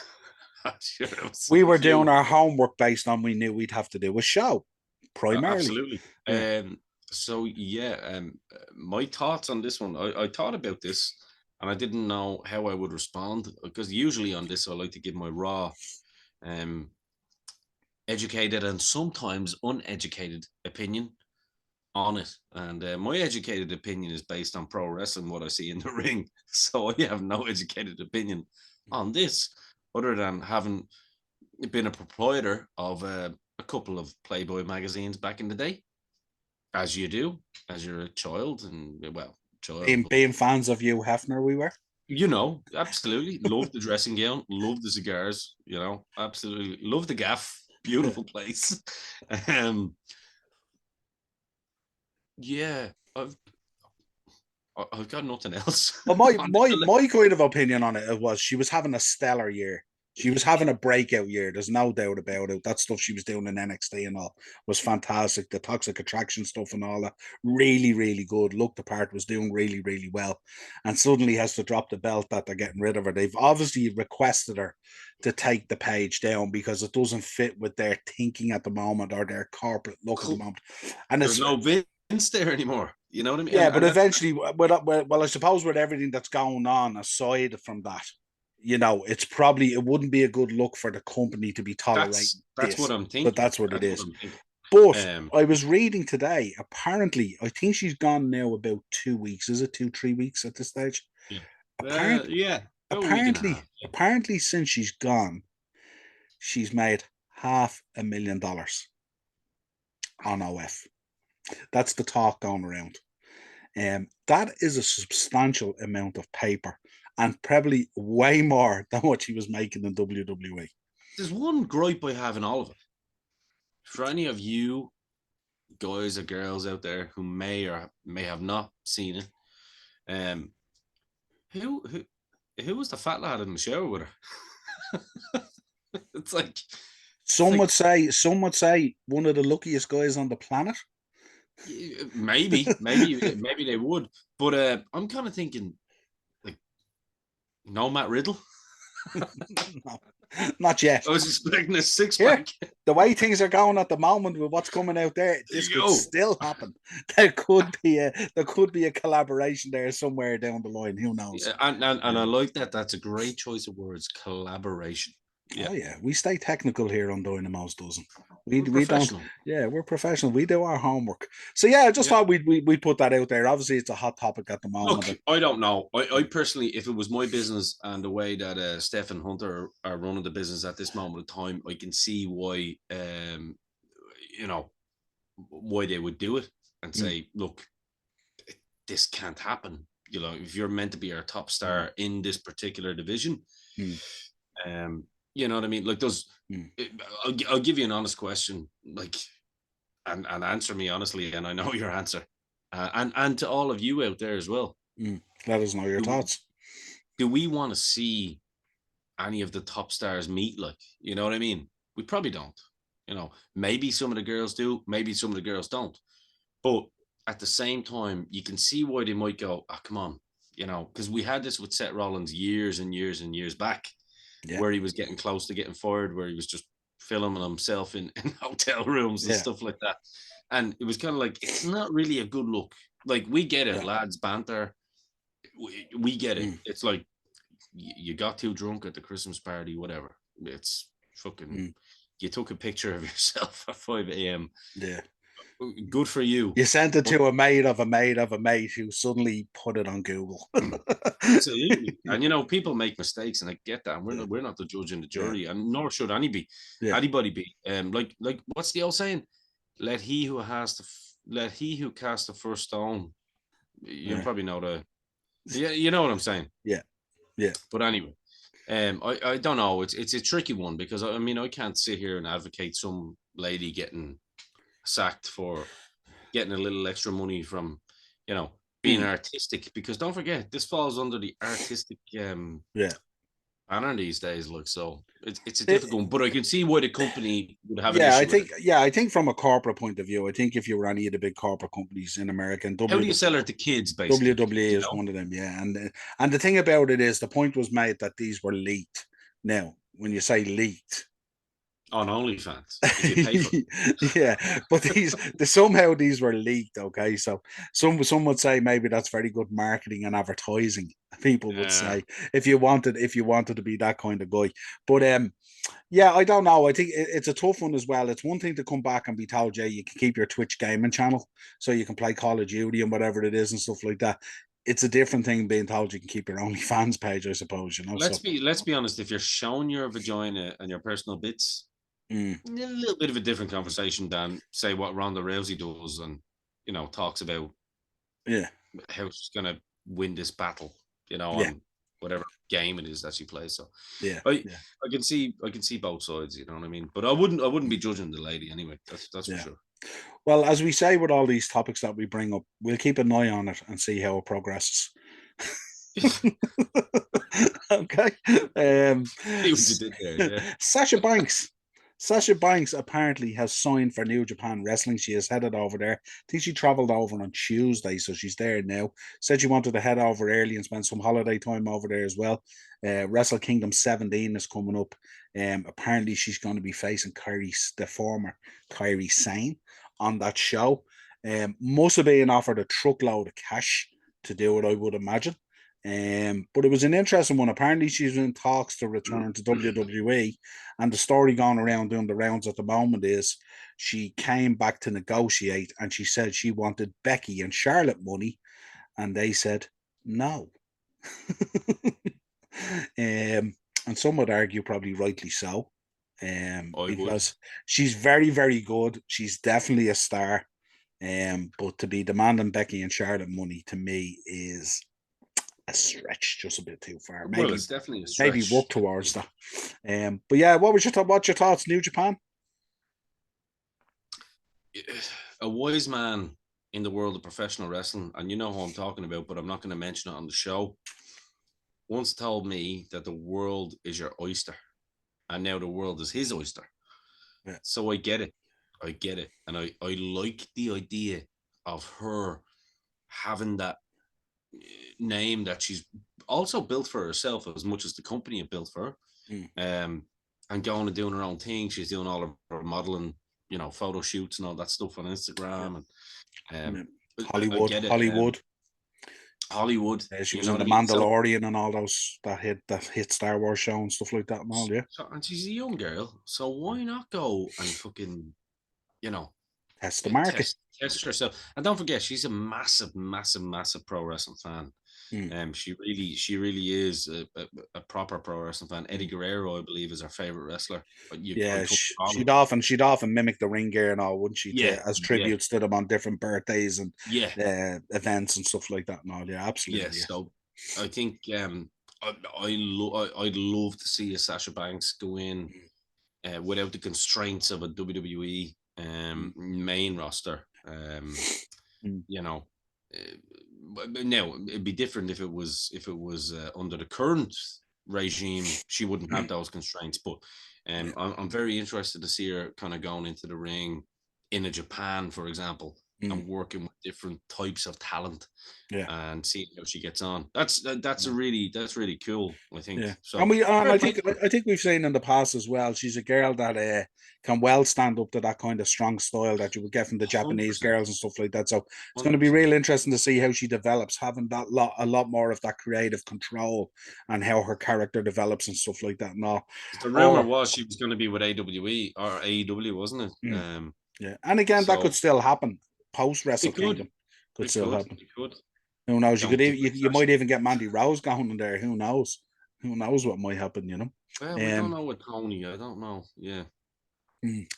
Speaker 1: I'm sure there was
Speaker 2: We
Speaker 1: a
Speaker 2: were doing
Speaker 1: few.
Speaker 2: our homework based on we knew we'd have to do a show, primarily.
Speaker 1: Absolutely.
Speaker 2: Yeah.
Speaker 1: So yeah, my thoughts on this one. I thought about this, and I didn't know how I would respond because usually on this I like to give my raw, um, educated and sometimes uneducated opinion on it. And my educated opinion is based on pro wrestling, what I see in the ring. So I have no educated opinion on this, other than having been a proprietor of a couple of Playboy magazines back in the day, as you do, as you're a child, and well, child, but
Speaker 2: Being fans of you, Hefner, we were.
Speaker 1: absolutely love the dressing gown, love the cigars, absolutely love the gaff,
Speaker 2: Yeah.
Speaker 1: beautiful place. um, yeah, I've got nothing else.
Speaker 2: But my kind of opinion on it was she was having a stellar year. She was having a breakout year. There's no doubt about it. That stuff she was doing in NXT and all was fantastic. The toxic attraction stuff and all that, really, really good. Looked the part, was doing really, really well. And suddenly has to drop the belt that they're getting rid of her. They've obviously requested her to take the page down because it doesn't fit with their thinking at the moment or their corporate look at the moment. And
Speaker 1: There's
Speaker 2: it's
Speaker 1: no Vince there anymore. You know what I mean?
Speaker 2: yeah, but
Speaker 1: And that's
Speaker 2: eventually, well, I suppose with everything that's going on aside from that, it wouldn't be a good look for the company to be tolerating
Speaker 1: that's what
Speaker 2: this,
Speaker 1: I'm
Speaker 2: but
Speaker 1: thinking.
Speaker 2: that's what it
Speaker 1: That's what
Speaker 2: is.
Speaker 1: I'm thinking.
Speaker 2: But
Speaker 1: Um,
Speaker 2: I was reading today, apparently, I think she's gone now about 2 weeks. Is it 2, 3 weeks at this stage?
Speaker 1: yeah,
Speaker 2: Apparently,
Speaker 1: yeah, about a week and a
Speaker 2: apparently,
Speaker 1: half. Yeah.
Speaker 2: apparently, since she's gone, she's made $500,000 on OF. That's the talk going around. That is a substantial amount of paper and probably way more than what she was making in WWE.
Speaker 1: There's one gripe I have in all of it. For any of you guys or girls out there who may or may have not seen it, um, who was the fat lad in the shower with her? it's like it's like
Speaker 2: Some would say one of the luckiest guys on the planet.
Speaker 1: maybe they would, but I'm kind of thinking like no Matt Riddle.
Speaker 2: No, not yet.
Speaker 1: I was expecting a six
Speaker 2: Here,
Speaker 1: pack.
Speaker 2: the way things are going at the moment with what's coming out there, this could
Speaker 1: Yo,
Speaker 2: still happen. There could be a collaboration there somewhere down the line. Who knows?
Speaker 1: yeah, and I
Speaker 2: Yeah.
Speaker 1: like that. That's a great choice of words. Collaboration. Yeah,
Speaker 2: Oh yeah, we stay technical here on Dynamos, doesn't we?
Speaker 1: we're
Speaker 2: We don't.
Speaker 1: professional.
Speaker 2: Yeah, we're professional. We do our homework. So yeah, I just
Speaker 1: Yeah.
Speaker 2: thought we'd put that out there. Obviously, it's a hot topic at the
Speaker 1: Look,
Speaker 2: moment.
Speaker 1: I don't know. I personally, if it was my business and the way that Steph and Hunter are running the business at this moment of time, I can see why, you know, why they would do it and
Speaker 2: Mm,
Speaker 1: say, look, this can't happen. If you're meant to be our top
Speaker 2: mm,
Speaker 1: star in this particular division,
Speaker 2: mm.
Speaker 1: um, You know what I mean? Like,
Speaker 2: Mm,
Speaker 1: I'll give you an honest question, like, and answer me honestly, and I know your answer, and to all of you out there as well.
Speaker 2: Let us know your
Speaker 1: Do,
Speaker 2: thoughts.
Speaker 1: do we want to see any of the top stars meet? Like, you know what I mean? We probably don't. You know, maybe some of the girls do, maybe some of the girls don't. But at the same time, you can see why they might go, oh, come on, you know, because we had this with Seth Rollins years and years and years back,
Speaker 2: Yeah,
Speaker 1: where he was getting close to getting fired, where he was just filming himself in hotel rooms and
Speaker 2: yeah,
Speaker 1: stuff like that. And it was kind of like, it's not really a good look. Like, we get it,
Speaker 2: yeah.
Speaker 1: lads, banter. We get it.
Speaker 2: Mm,
Speaker 1: It's like, you got too drunk at the Christmas party, whatever. It's fucking,
Speaker 2: mm,
Speaker 1: you took a picture of yourself at 5 a.m.
Speaker 2: yeah.
Speaker 1: Good for you.
Speaker 2: You sent it
Speaker 1: But
Speaker 2: to a mate of a mate of a mate who suddenly put it on Google.
Speaker 1: absolutely. And, you know, people make mistakes, and I get that. And
Speaker 2: Yeah,
Speaker 1: we're not the judge and the
Speaker 2: yeah,
Speaker 1: jury, and nor should
Speaker 2: yeah,
Speaker 1: anybody be. Like what's the old saying? Let he who cast the first stone. You
Speaker 2: yeah,
Speaker 1: probably know the, yeah, you know what I'm saying.
Speaker 2: yeah, yeah.
Speaker 1: But anyway, I don't know. It's a tricky one, because I mean, I can't sit here and advocate some lady getting sacked for getting a little extra money from, you know, being
Speaker 2: Mm,
Speaker 1: artistic, because don't forget, this falls under the artistic
Speaker 2: yeah.
Speaker 1: banner these days. Like, so it's a
Speaker 2: It,
Speaker 1: difficult one, but I can see why the company would have an
Speaker 2: yeah,
Speaker 1: issue with it.
Speaker 2: I think from a corporate point of view, I think if you were any of the big corporate companies in America, and
Speaker 1: How do you sell it to kids, basically?
Speaker 2: WWE
Speaker 1: You
Speaker 2: is
Speaker 1: know,
Speaker 2: one of them, yeah. And the thing about it is, the point was made that these were leaked. Now, when you say leaked,
Speaker 1: on OnlyFans if you pay for
Speaker 2: yeah, but somehow these were leaked. Okay, so some would say maybe that's very good marketing and advertising. People would
Speaker 1: it.
Speaker 2: say if you wanted to be that kind of guy, but yeah, I don't know. I think it's a tough one as well. It's one thing to come back and be told, yeah, you can keep your Twitch gaming channel so you can play Call of Duty and whatever it is and stuff like that. It's a different thing being told you can keep your OnlyFans page, I suppose, you know. So,
Speaker 1: Let's be honest. If you're showing your vagina and your personal bits,
Speaker 2: mm,
Speaker 1: a little bit of a different conversation than, say, what Ronda Rousey does, and, you know, talks about
Speaker 2: yeah,
Speaker 1: how she's gonna win this battle, you know,
Speaker 2: yeah,
Speaker 1: on whatever game it is that she plays. So
Speaker 2: yeah,
Speaker 1: I
Speaker 2: yeah,
Speaker 1: I can see both sides, you know what I mean? But I wouldn't
Speaker 2: mm,
Speaker 1: be judging the lady anyway. That's for
Speaker 2: yeah.
Speaker 1: sure.
Speaker 2: Well, as we say with all these topics that we bring up, we'll keep an eye on it and see how it progresses. Okay.
Speaker 1: See what you did there, yeah.
Speaker 2: Sasha Banks. Sasha Banks apparently has signed for New Japan Wrestling. She has headed over there. I think she traveled over on Tuesday, so she's there now. Said she wanted to head over early and spend some holiday time over there as well. Wrestle Kingdom 17 is coming up. Apparently, she's going to be facing the former Kyrie Sane on that show. Must have been offered a truckload of cash to do it, I would imagine. But it was an interesting one. Apparently, she's in talks to return to WWE, and the story going around doing the rounds at the moment is she came back to negotiate, and she said she wanted Becky and Charlotte money, and they said no. And some would argue, probably rightly so,
Speaker 1: I would.
Speaker 2: because she's very, very good. She's definitely a star. But to be demanding Becky and Charlotte money to me is a stretch, just a bit too far.
Speaker 1: Well, it's definitely a
Speaker 2: Maybe
Speaker 1: stretch.
Speaker 2: work towards that. But yeah, what's your thoughts? New Japan?
Speaker 1: A wise man in the world of professional wrestling, and you know who I'm talking about, but I'm not going to mention it on the show, once told me that the world is your oyster, and now the world is his oyster.
Speaker 2: Yeah,
Speaker 1: So I get it. I get it. And I like the idea of her having that name that she's also built for herself as much as the company have built for
Speaker 2: mm,
Speaker 1: her. And going and doing her own thing. She's doing all of her modeling, you know, photo shoots and all that stuff on
Speaker 2: yeah,
Speaker 1: Instagram. And
Speaker 2: yeah.
Speaker 1: I
Speaker 2: Hollywood,
Speaker 1: get it.
Speaker 2: Hollywood.
Speaker 1: Hollywood,
Speaker 2: She
Speaker 1: you
Speaker 2: was
Speaker 1: know
Speaker 2: in
Speaker 1: what
Speaker 2: the
Speaker 1: I mean? So,
Speaker 2: Mandalorian and all those that hit Star Wars show and stuff like that and all. Yeah,
Speaker 1: and she's a young girl. So why not go and fucking, you know,
Speaker 2: that's the market.
Speaker 1: test herself? And don't forget, she's a massive, massive, massive pro wrestling fan.
Speaker 2: Mm,
Speaker 1: She really is a proper pro wrestling fan. Eddie
Speaker 2: mm.
Speaker 1: Guerrero, I believe, is her favorite wrestler. I
Speaker 2: Yeah,
Speaker 1: could be wrong.
Speaker 2: she'd often mimic the ring gear and all, wouldn't she?
Speaker 1: Yeah,
Speaker 2: As
Speaker 1: yeah,
Speaker 2: tributes to them on different birthdays and
Speaker 1: yeah,
Speaker 2: events and stuff like that and all. Yeah,
Speaker 1: yeah.
Speaker 2: absolutely. Yeah.
Speaker 1: So I think I'd love to see a Sasha Banks go in without the constraints of a WWE
Speaker 2: Mm.
Speaker 1: main roster.
Speaker 2: Mm.
Speaker 1: You know, now it'd be different if it was under the current regime. She wouldn't have those constraints, but
Speaker 2: Yeah.
Speaker 1: I'm very interested to see her kind of going into the ring in a Japan, for example,
Speaker 2: Mm.
Speaker 1: and working with different types of talent
Speaker 2: Yeah.
Speaker 1: and seeing how she gets on. That's really cool. I think
Speaker 2: Yeah, and
Speaker 1: so.
Speaker 2: we and
Speaker 1: Fair
Speaker 2: I
Speaker 1: play
Speaker 2: think
Speaker 1: to her.
Speaker 2: I think we've seen in the past as well. She's a girl that can well stand up to that kind of strong style that you would get from the Japanese
Speaker 1: 100%,
Speaker 2: girls and stuff like that. So it's going to be
Speaker 1: 100%.
Speaker 2: real interesting to see how she develops, having a lot more of that creative control and how her character develops and stuff like that. No,
Speaker 1: The rumor
Speaker 2: or
Speaker 1: was she was going to be with AWE or AEW, wasn't it?
Speaker 2: mm, yeah, and again that could
Speaker 1: So
Speaker 2: still happen post Wrestle
Speaker 1: it could,
Speaker 2: Kingdom. Could
Speaker 1: it
Speaker 2: still
Speaker 1: could,
Speaker 2: happen.
Speaker 1: it could.
Speaker 2: Who knows?
Speaker 1: Don't do it,
Speaker 2: You
Speaker 1: Sasha.
Speaker 2: might even get Mandy Rose going in there. Who knows? Who knows what might happen? You know.
Speaker 1: Well, we don't
Speaker 2: Um,
Speaker 1: know with Tony. I don't know. Yeah.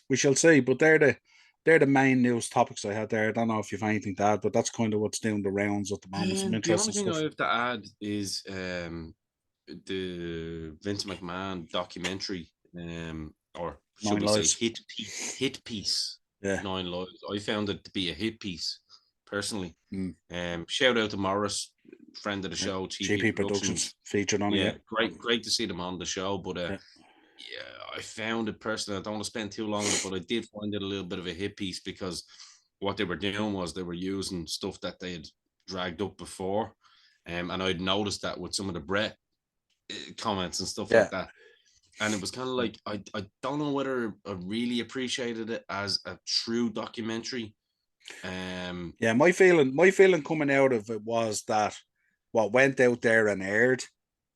Speaker 2: We shall see, but they're the main news topics I had there. I don't know if you've anything to add, but that's kind of what's doing the rounds at the moment. Some
Speaker 1: The only
Speaker 2: interesting
Speaker 1: thing I
Speaker 2: stuff.
Speaker 1: have to add is the Vince McMahon documentary, or should
Speaker 2: Nine
Speaker 1: we say
Speaker 2: lives.
Speaker 1: hit piece,
Speaker 2: Yeah.
Speaker 1: Nine Lives. I found it to be a hit piece personally.
Speaker 2: Mm.
Speaker 1: Shout out to Morris, friend of the
Speaker 2: Yeah.
Speaker 1: show, TP
Speaker 2: GP Productions
Speaker 1: Productions.
Speaker 2: featured on it.
Speaker 1: Yeah,
Speaker 2: Yeah.
Speaker 1: great to see them on the show. But
Speaker 2: Yeah.
Speaker 1: yeah, I found it personally. I don't want to spend too long on it, but I did find it a little bit of a hit piece because what they were doing was they were using stuff that they had dragged up before. And I'd noticed that with some of the Brett comments and stuff
Speaker 2: Yeah.
Speaker 1: like that. And it was kind of like I don't know whether I really appreciated it as a true documentary. Um,
Speaker 2: Yeah. My feeling coming out of it was that what went out there and aired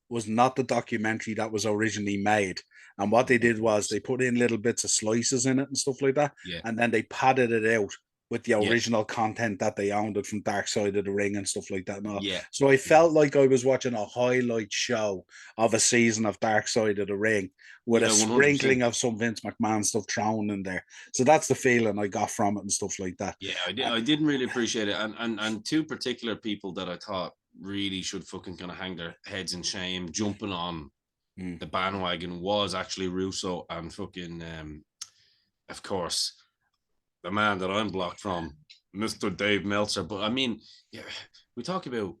Speaker 2: was not the documentary that was originally made. And what they did was they put in little bits of slices in it and stuff like that,
Speaker 1: yeah,
Speaker 2: and then they padded it out with the
Speaker 1: yeah,
Speaker 2: original content that they owned it from Dark Side of the Ring and stuff like that. No,
Speaker 1: yeah,
Speaker 2: so I
Speaker 1: yeah,
Speaker 2: felt like I was watching a highlight show of a season of Dark Side of the Ring with a
Speaker 1: yeah, 100%.
Speaker 2: sprinkling of some Vince McMahon stuff thrown in there. So that's the feeling I got from it and stuff like that.
Speaker 1: Yeah, I did.
Speaker 2: Uh,
Speaker 1: I didn't really appreciate it, and two particular people that I thought really should fucking kind of hang their heads in shame, jumping on
Speaker 2: mm,
Speaker 1: the bandwagon was actually Russo and fucking, of course, the man that I'm blocked from, Mr. Dave Meltzer. But I mean, yeah, we talk about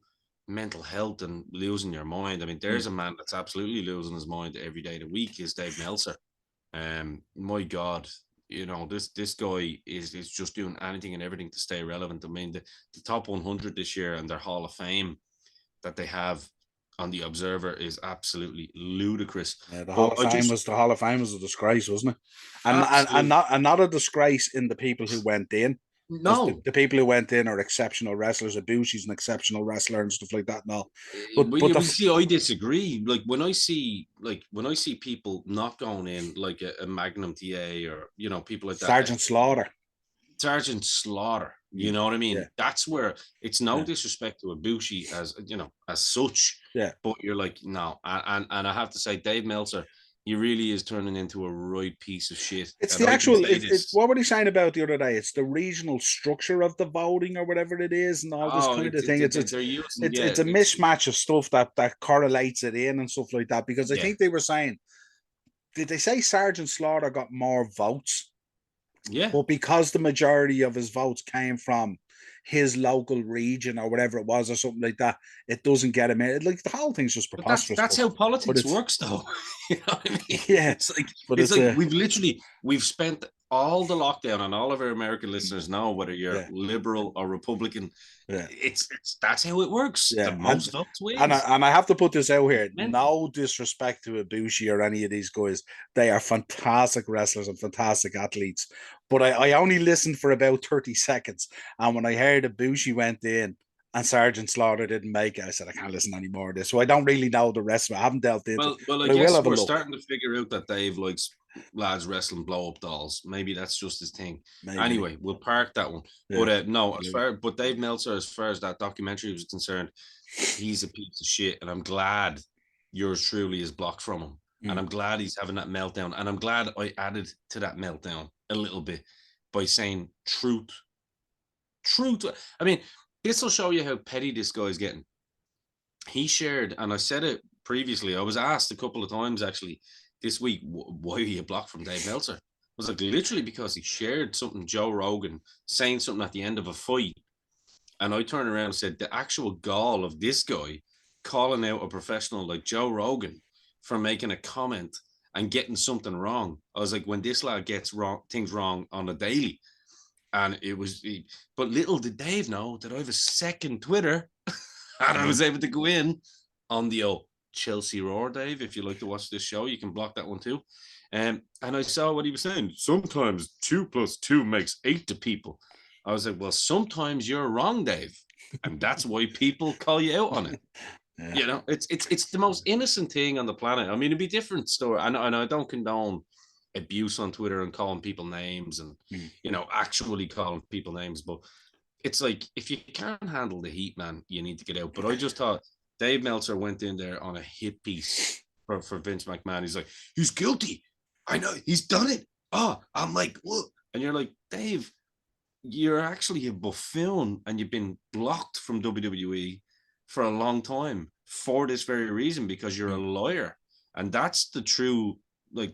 Speaker 1: mental health and losing your mind. I mean,
Speaker 2: mm.
Speaker 1: there's a man that's absolutely losing his mind every day of the week is Dave Meltzer. My God, this guy is just doing anything and everything to stay relevant. I mean, the top 100 this year and their Hall of Fame that they have on the Observer is absolutely ludicrous.
Speaker 2: Yeah,
Speaker 1: But I just
Speaker 2: The Hall of Fame was a disgrace, wasn't it?
Speaker 1: absolutely
Speaker 2: And not a disgrace in the people who went in, because
Speaker 1: no.
Speaker 2: the people who went in are exceptional wrestlers. Ibushi's an exceptional wrestler and stuff like that. No, but
Speaker 1: We see. I disagree. Like when I see people not going in, like a Magnum TA or people like that.
Speaker 2: Sergeant Slaughter.
Speaker 1: Sergeant Slaughter. You
Speaker 2: Mm,
Speaker 1: know what I
Speaker 2: yeah,
Speaker 1: mean? That's where it's no
Speaker 2: yeah,
Speaker 1: disrespect to Ibushi as as such,
Speaker 2: yeah.
Speaker 1: but you're like no, and I have to say, Dave Meltzer, he really is turning into a right piece of shit,
Speaker 2: It's
Speaker 1: and
Speaker 2: the
Speaker 1: I can
Speaker 2: actual.
Speaker 1: say this.
Speaker 2: What were they saying about the other day? It's the regional structure of the voting or whatever it is, and all this
Speaker 1: Oh,
Speaker 2: kind of thing.
Speaker 1: they're using
Speaker 2: It's a mismatch of stuff that correlates it in and stuff like that. Because I
Speaker 1: yeah,
Speaker 2: think they were saying, did they say Sergeant Slaughter got more votes?
Speaker 1: yeah.
Speaker 2: But because the majority of his votes came from his local region or whatever it was or something like that, it doesn't get him in. Like the whole thing's just
Speaker 1: But
Speaker 2: preposterous.
Speaker 1: that's how
Speaker 2: But
Speaker 1: politics
Speaker 2: it's
Speaker 1: works, though. You know what I mean?
Speaker 2: yeah, but
Speaker 1: It's
Speaker 2: it's
Speaker 1: like
Speaker 2: a
Speaker 1: we've spent all the lockdown, and all of our American listeners know whether you're
Speaker 2: yeah,
Speaker 1: liberal or Republican.
Speaker 2: yeah.
Speaker 1: It's that's how it works. The
Speaker 2: Yeah,
Speaker 1: most votes wins.
Speaker 2: and I have to put this out here.
Speaker 1: Mental.
Speaker 2: No disrespect to Ibushi or any of these guys. They are fantastic wrestlers and fantastic athletes. But I only listened for about 30 seconds. And when I heard Ibushi went in and Sergeant Slaughter didn't make it, I said, I can't listen anymore of this. So I don't really know the rest of it. I haven't delved into it,
Speaker 1: Well, I
Speaker 2: but I will
Speaker 1: guess
Speaker 2: have a
Speaker 1: we're
Speaker 2: look.
Speaker 1: starting to figure out that Dave likes lads wrestling blow up dolls. Maybe that's just his thing.
Speaker 2: Maybe.
Speaker 1: Anyway, we'll park that one. But
Speaker 2: Yeah.
Speaker 1: no, but Dave Meltzer, as far as that documentary was concerned, he's a piece of shit, and I'm glad yours truly is blocked from him. And
Speaker 2: Mm.
Speaker 1: I'm glad he's having that meltdown. And I'm glad I added to that meltdown a little bit by saying truth. Truth. I mean, this will show you how petty this guy is getting. He shared, and I said it previously. I was asked a couple of times actually this week, why are you blocked from Dave Meltzer? I was like, literally because he shared something, Joe Rogan saying something at the end of a fight. And I turned around and said, the actual gall of this guy calling out a professional like Joe Rogan for making a comment and getting something wrong. I was like, when this lad gets things wrong on a daily, and it was, but little did Dave know that I have a second Twitter, and I was able to go in on the Chelsea Roar, Dave. If you like to watch this show, you can block that one too. And I saw what he was saying. Sometimes 2+2 makes 8 to people. I was like, well, sometimes you're wrong, Dave, and that's why people call you out on it.
Speaker 2: Yeah.
Speaker 1: You know, it's the most innocent thing on the planet. I mean, it'd be a different story. And I don't condone abuse on Twitter and calling people names and actually calling people names, but it's like if you can't handle the heat, man, you need to get out. But I just thought Dave Meltzer went in there on a hit piece for Vince McMahon. He's like, he's guilty. I know he's done it. Oh, I'm like, what? And you're like, Dave, you're actually a buffoon and you've been blocked from WWE for a long time for this very reason because you're a lawyer. And that's the true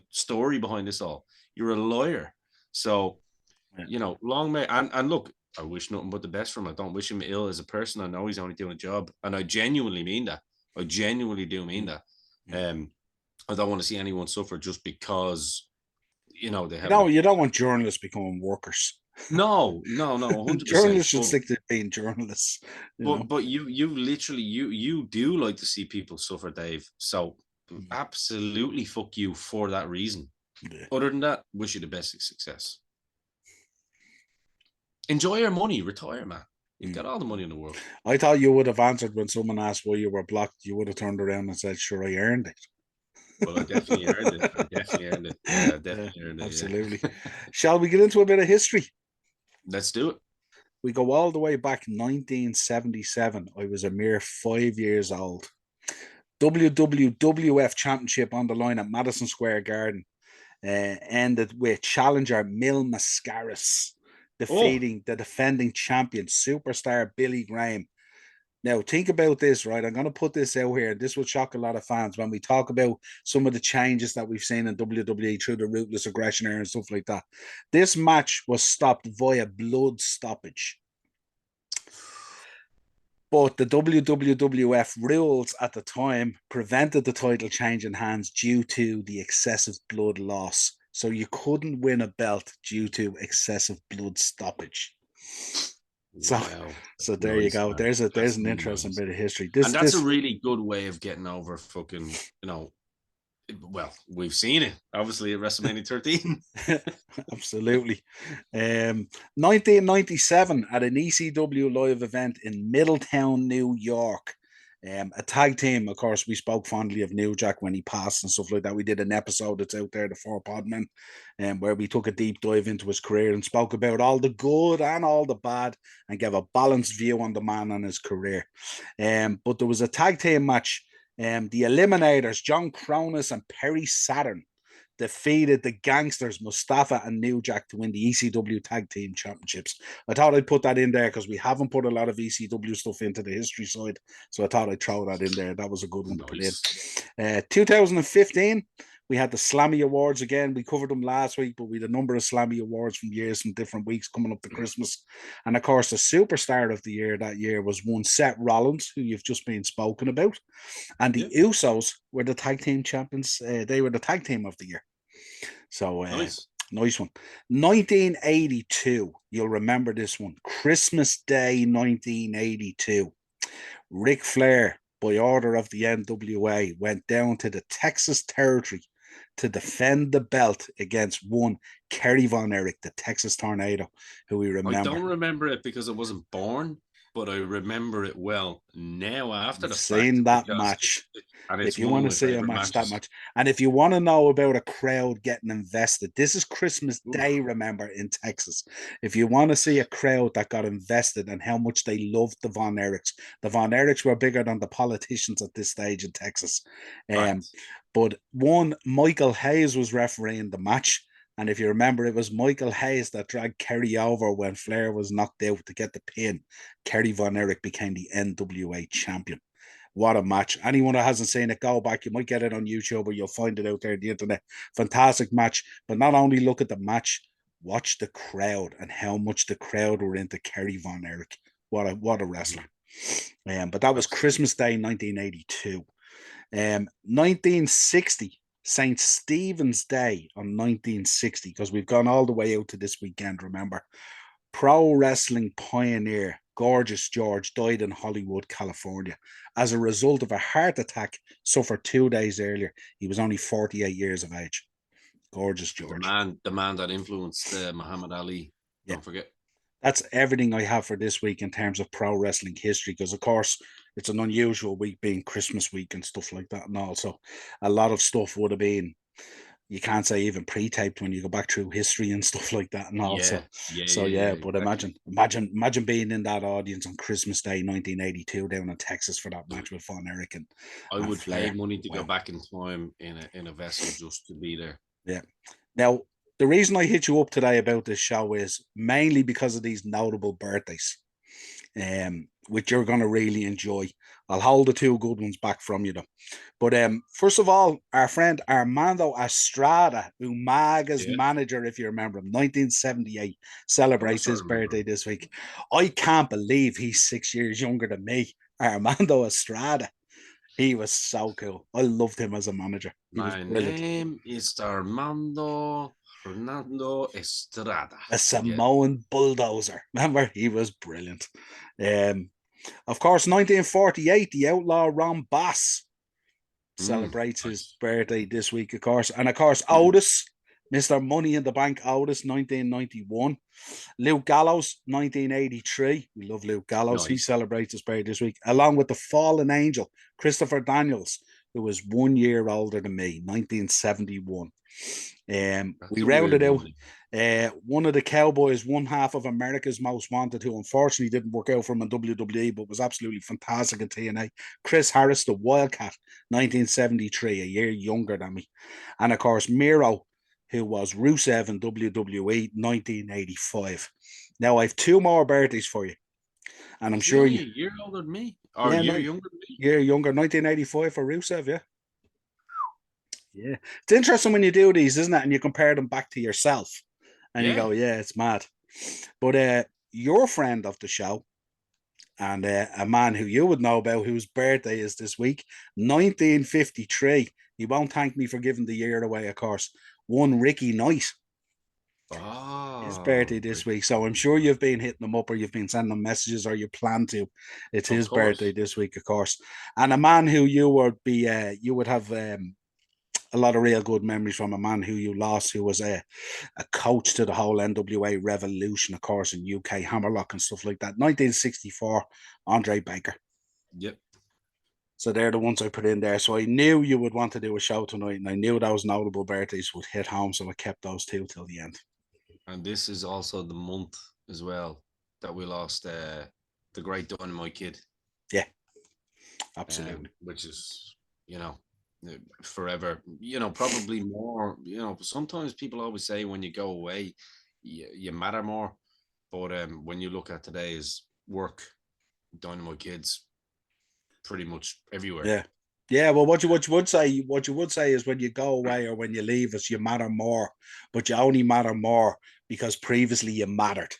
Speaker 1: story behind this all. You're a lawyer. So, long may and look, I wish nothing but the best for him. I don't wish him ill as a person. I know he's only doing a job. And I genuinely mean that. I genuinely do mean that. I don't want to see anyone suffer just because they have
Speaker 2: you don't want journalists becoming workers.
Speaker 1: No, 100%.
Speaker 2: Journalists should stick to being journalists.
Speaker 1: But you literally you do like to see people suffer, Dave. So absolutely fuck you for that reason. Yeah. Other than that, wish you the best of success. Enjoy your money, retire, man. You've got all the money in the world.
Speaker 2: I thought you would have answered when someone asked why you were blocked. You would have turned around and said, "Sure, I earned it."
Speaker 1: Well, I definitely earned it. Yeah, I definitely earned it.
Speaker 2: Absolutely. Yeah. Shall we get into a bit of history?
Speaker 1: Let's do it.
Speaker 2: We go all the way back 1977. I was a mere 5 years old. WWF Championship on the line at Madison Square Garden ended with challenger Mil Mascaras defeating the defending champion, superstar Billy Graham. Now, think about this, right? I'm going to put this out here. This will shock a lot of fans when we talk about some of the changes that we've seen in WWE through the ruthless aggression era and stuff like that. This match was stopped via blood stoppage. But the WWF rules at the time prevented the title changing hands due to the excessive blood loss. So you couldn't win a belt due to excessive blood stoppage. So,
Speaker 1: wow.
Speaker 2: So there you go. Man. There's an interesting bit of history.
Speaker 1: That's a really good way of getting over fucking, well, we've seen it, obviously, at WrestleMania 13.
Speaker 2: Absolutely. 1997, at an ECW live event in Middletown, New York, a tag team, of course, we spoke fondly of New Jack when he passed and stuff like that. We did an episode that's out there, the Four Podmen, where we took a deep dive into his career and spoke about all the good and all the bad and gave a balanced view on the man and his career. But there was a tag team match. The Eliminators, John Kronus and Perry Saturn, defeated the Gangsters, Mustafa and New Jack, to win the ECW Tag Team Championships. I thought I'd put that in there because we haven't put a lot of ECW stuff into the history side, so I thought I'd throw that in there. That was a good one to put in. 2015, we had the Slammy Awards again. We covered them last week, but we had a number of Slammy Awards from years from different weeks coming up to Christmas. And of course, the superstar of the year that year was one Seth Rollins, who you've just been spoken about. And the Usos were the tag team champions. They were the tag team of the year. So nice one. 1982. You'll remember this one. Christmas Day 1982. Ric Flair, by order of the NWA, went down to the Texas territory to defend the belt against one Kerry Von Erich, the Texas Tornado, who we remember.
Speaker 1: I don't remember it because I wasn't born, but I remember it well now after the
Speaker 2: seen that match. If you want to see a match, that match. And if you want to know about a crowd getting invested, this is Christmas Day, remember, in Texas. If you want to see a crowd that got invested and how much they loved the Von Erichs were bigger than the politicians at this stage in Texas. But one, Michael Hayes was refereeing the match. And if you remember, it was Michael Hayes that dragged Kerry over when Flair was knocked out to get the pin. Kerry Von Erich became the NWA champion. What a match. Anyone that hasn't seen it, go back. You might get it on YouTube or you'll find it out there on the internet. Fantastic match. But not only look at the match, watch the crowd and how much the crowd were into Kerry Von Erich. What a wrestler. But that was
Speaker 1: Absolutely.
Speaker 2: Christmas Day 1982. 1960, St. Stephen's Day on 1960, because we've gone all the way out to this weekend, remember. Pro wrestling pioneer Gorgeous George died in Hollywood, California, as a result of a heart attack suffered 2 days earlier. He was only 48 years of age. Gorgeous George.
Speaker 1: The man that influenced Muhammad Ali.
Speaker 2: Yeah.
Speaker 1: Don't forget.
Speaker 2: That's everything I have for this week in terms of pro wrestling history, because of course it's an unusual week being Christmas week and stuff like that. And also a lot of stuff would have been, you can't say even pre-taped when you go back through history and stuff like that. And also, but
Speaker 1: Exactly.
Speaker 2: imagine being in that audience on Christmas Day 1982 down in Texas for that match with Von Erich
Speaker 1: I
Speaker 2: and
Speaker 1: would pay
Speaker 2: Flair.
Speaker 1: money to go
Speaker 2: Wow.
Speaker 1: back in time in a vessel just to be there.
Speaker 2: Yeah. Now, the reason I hit you up today about this show is mainly because of these notable birthdays, which you're going to really enjoy. I'll hold the two good ones back from you, though. But first of all, our friend Armando Estrada, Umaga's
Speaker 1: Yeah,
Speaker 2: manager, if you remember him, 1978,
Speaker 1: of
Speaker 2: celebrates
Speaker 1: course I
Speaker 2: his
Speaker 1: remember.
Speaker 2: birthday this week. I can't believe he's 6 years younger than me. Armando Estrada. He was so cool. I loved him as a manager. He was
Speaker 1: My
Speaker 2: brilliant.
Speaker 1: name is Armando Fernando Estrada.
Speaker 2: A
Speaker 1: Yeah,
Speaker 2: Samoan bulldozer. Remember, he was brilliant. Um, of course, 1948, the outlaw Ron Bass celebrates his
Speaker 1: nice.
Speaker 2: birthday this week, of course. And of course, Otis, Mr. Money in the Bank Otis, 1991. Luke Gallows, 1983. We love Luke Gallows. He
Speaker 1: Nice.
Speaker 2: celebrates his birthday this week, along with the fallen angel, Christopher Daniels, who was 1 year older than me, 1971.
Speaker 1: That's
Speaker 2: We
Speaker 1: a weird
Speaker 2: rounded out
Speaker 1: one.
Speaker 2: one of the Cowboys, one half of America's Most Wanted, who unfortunately didn't work out for him in WWE, but was absolutely fantastic in TNA. Chris Harris, the Wildcat, 1973, a year younger than me. And of course, Miro, who was Rusev in WWE, 1985. Now, I have two more birthdays for you. And I'm
Speaker 1: Was he
Speaker 2: sure
Speaker 1: only
Speaker 2: you,
Speaker 1: a year older than me? Or a
Speaker 2: yeah,
Speaker 1: year
Speaker 2: no,
Speaker 1: younger than me?
Speaker 2: you're younger, 1985 for Rusev, yeah. Yeah. It's interesting when you do these, isn't it? And you compare them back to yourself and you
Speaker 1: Yeah.
Speaker 2: go, yeah, it's mad. But your friend of the show and a man who you would know about whose birthday is this week, 1953. He won't thank me for giving the year away, of course. One Ricky Knight, his birthday
Speaker 1: Oh,
Speaker 2: this week. So I'm
Speaker 1: Ricky.
Speaker 2: sure you've been hitting him up or you've been sending him messages or you plan to. It's
Speaker 1: Of
Speaker 2: his birthday
Speaker 1: course.
Speaker 2: this week, of course. And a man who you would have a lot of real good memories from, a man who you lost, who was a coach to the whole NWA revolution, of course, in UK, Hammerlock and stuff like that. 1964, Andre Baker.
Speaker 1: Yep.
Speaker 2: So they're the ones I put in there. So I knew you would want to do a show tonight, and I knew those notable birthdays would hit home, so I kept those two till the end.
Speaker 1: And this is also the month as well that we lost the great Dynamite Kid,
Speaker 2: Yeah, absolutely.
Speaker 1: which is, you know, forever. Probably more. Sometimes people always say when you go away, you matter more. But when you look at today's work, Dynamite Kids pretty much everywhere.
Speaker 2: Yeah. Yeah, well, what you would say is when you go away or when you leave us, you matter more, but you only matter more because previously you mattered.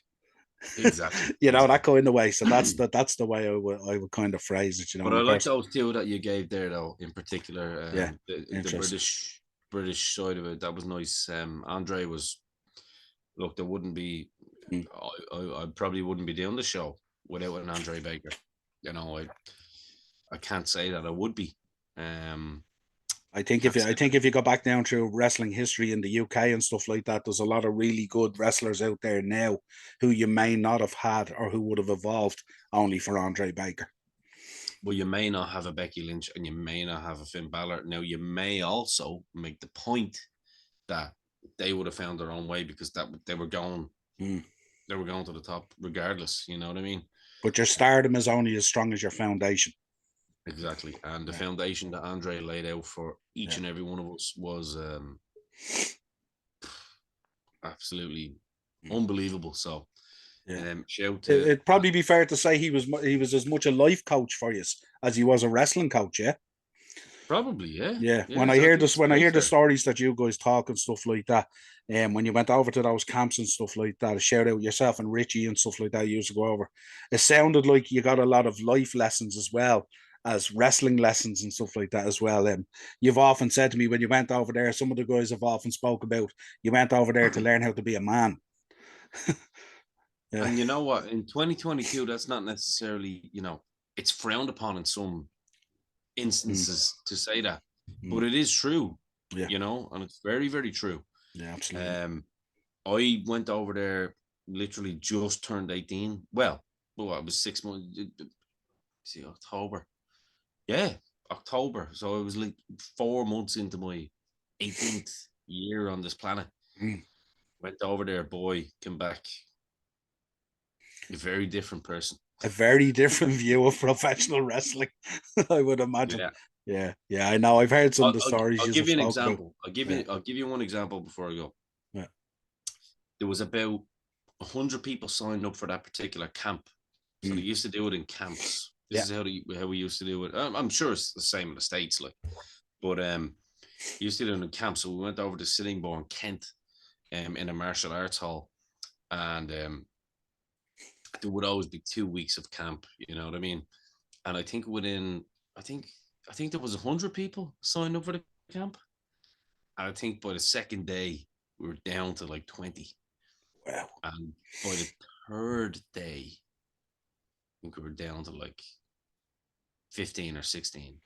Speaker 1: Exactly.
Speaker 2: That
Speaker 1: Exactly.
Speaker 2: kind of way. So that's the way I would kind of phrase it,
Speaker 1: But
Speaker 2: and
Speaker 1: I
Speaker 2: of
Speaker 1: like
Speaker 2: course,
Speaker 1: those two that you gave there, though. In particular,
Speaker 2: yeah,
Speaker 1: the
Speaker 2: interesting.
Speaker 1: British side of it, that was nice. Andre was, look, there wouldn't be,
Speaker 2: Mm.
Speaker 1: I probably wouldn't be doing the show without an Andre Baker. I can't say that I would be. Um, can't
Speaker 2: I
Speaker 1: say
Speaker 2: think if you go back down through wrestling history in the UK and stuff like that, there's a lot of really good wrestlers out there now who you may not have had or who would have evolved only for Andre Baker.
Speaker 1: well, you may not have a Becky Lynch and you may not have a Finn Balor. Now, you may also make the point that they would have found their own way because that
Speaker 2: Mm.
Speaker 1: they were going to the top regardless. You know what I mean?
Speaker 2: But your stardom is only as strong as your foundation.
Speaker 1: Exactly. And the
Speaker 2: Yeah,
Speaker 1: foundation that Andre laid out for each
Speaker 2: yeah.
Speaker 1: and every one of us was absolutely
Speaker 2: Mm.
Speaker 1: unbelievable. So,
Speaker 2: Yeah.
Speaker 1: Shout to
Speaker 2: It'd probably be fair to say he was as much a life coach for you as he was a wrestling coach. Yeah.
Speaker 1: probably, yeah,
Speaker 2: Yeah,
Speaker 1: yeah. So I think it's
Speaker 2: when I
Speaker 1: very
Speaker 2: hear the
Speaker 1: fair.
Speaker 2: stories that you guys talk and stuff like that, when you went over to those camps and stuff like that, shout out yourself and Richie and stuff like that, you used to go over. It sounded like you got a lot of life lessons as well as wrestling lessons and stuff like that as well. You've often said to me when you went over there, some of the guys have often spoke about you went over there to learn how to be a man. Yeah.
Speaker 1: And you know what? In 2022, that's not necessarily, it's frowned upon in some
Speaker 2: Mm,
Speaker 1: instances to say that, but
Speaker 2: mm,
Speaker 1: it is true,
Speaker 2: yeah.
Speaker 1: and it's very, very true.
Speaker 2: Yeah. Absolutely.
Speaker 1: Um, I went over there literally just turned 18. Well, I was 6 months. See, October. Yeah, October. So it was like 4 months into my 18th year on this planet.
Speaker 2: Mm.
Speaker 1: Went over there, boy, came back a very different person.
Speaker 2: A very different view of professional wrestling, I would imagine.
Speaker 1: Yeah.
Speaker 2: Yeah, yeah, I know. I've heard some of
Speaker 1: I'll,
Speaker 2: the
Speaker 1: I'll,
Speaker 2: stories
Speaker 1: I'll
Speaker 2: you
Speaker 1: give
Speaker 2: have
Speaker 1: you an
Speaker 2: spoke about.
Speaker 1: example. I'll give
Speaker 2: Yeah,
Speaker 1: you I'll give you one example before I go.
Speaker 2: yeah,
Speaker 1: There was about 100 people signed up for that particular camp. So they
Speaker 2: mm,
Speaker 1: used to do it in camps. This
Speaker 2: yeah.
Speaker 1: is how we used to do it. I'm sure it's the same in the States, like, but used to do it in camps. So we went over to Sittingbourne, Kent, in a martial arts hall, and there would always be 2 weeks of camp. You know what I mean? And I think I think, I think there was 100 people signed up for the camp, and I think by the second day we were down to like 20,
Speaker 2: Wow.
Speaker 1: and by the third day, I think we were down to like 15 or 16.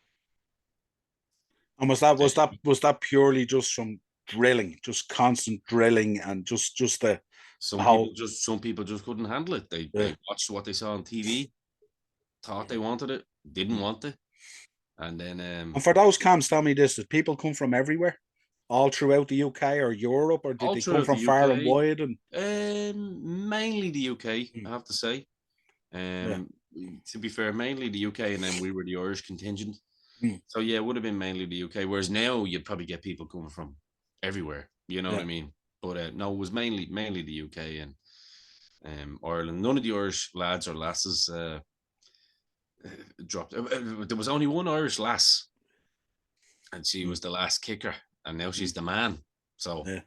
Speaker 2: And was that purely just from drilling, just constant drilling, and just how?
Speaker 1: Some people just couldn't handle it.
Speaker 2: Yeah.
Speaker 1: They watched what they saw on TV, thought they wanted it, didn't
Speaker 2: Mm.
Speaker 1: want it, and then
Speaker 2: And for those camps, tell me this: did people come from everywhere, all throughout the UK or Europe, or did
Speaker 1: all
Speaker 2: they come
Speaker 1: throughout the
Speaker 2: from far and
Speaker 1: UK,
Speaker 2: wide? And
Speaker 1: mainly the UK, I
Speaker 2: mm,
Speaker 1: have to say.
Speaker 2: yeah,
Speaker 1: Um, to be fair, mainly the UK, and then we were the Irish contingent.
Speaker 2: mm,
Speaker 1: So yeah, it would have been mainly the UK. Whereas now you'd probably get people coming from everywhere. You know what
Speaker 2: yeah,
Speaker 1: I mean? But no, it was mainly the UK and Ireland. None of the Irish lads or lasses dropped. There was only one Irish lass, and she
Speaker 2: mm,
Speaker 1: was the last kicker, and now
Speaker 2: mm,
Speaker 1: she's the man. So
Speaker 2: yeah,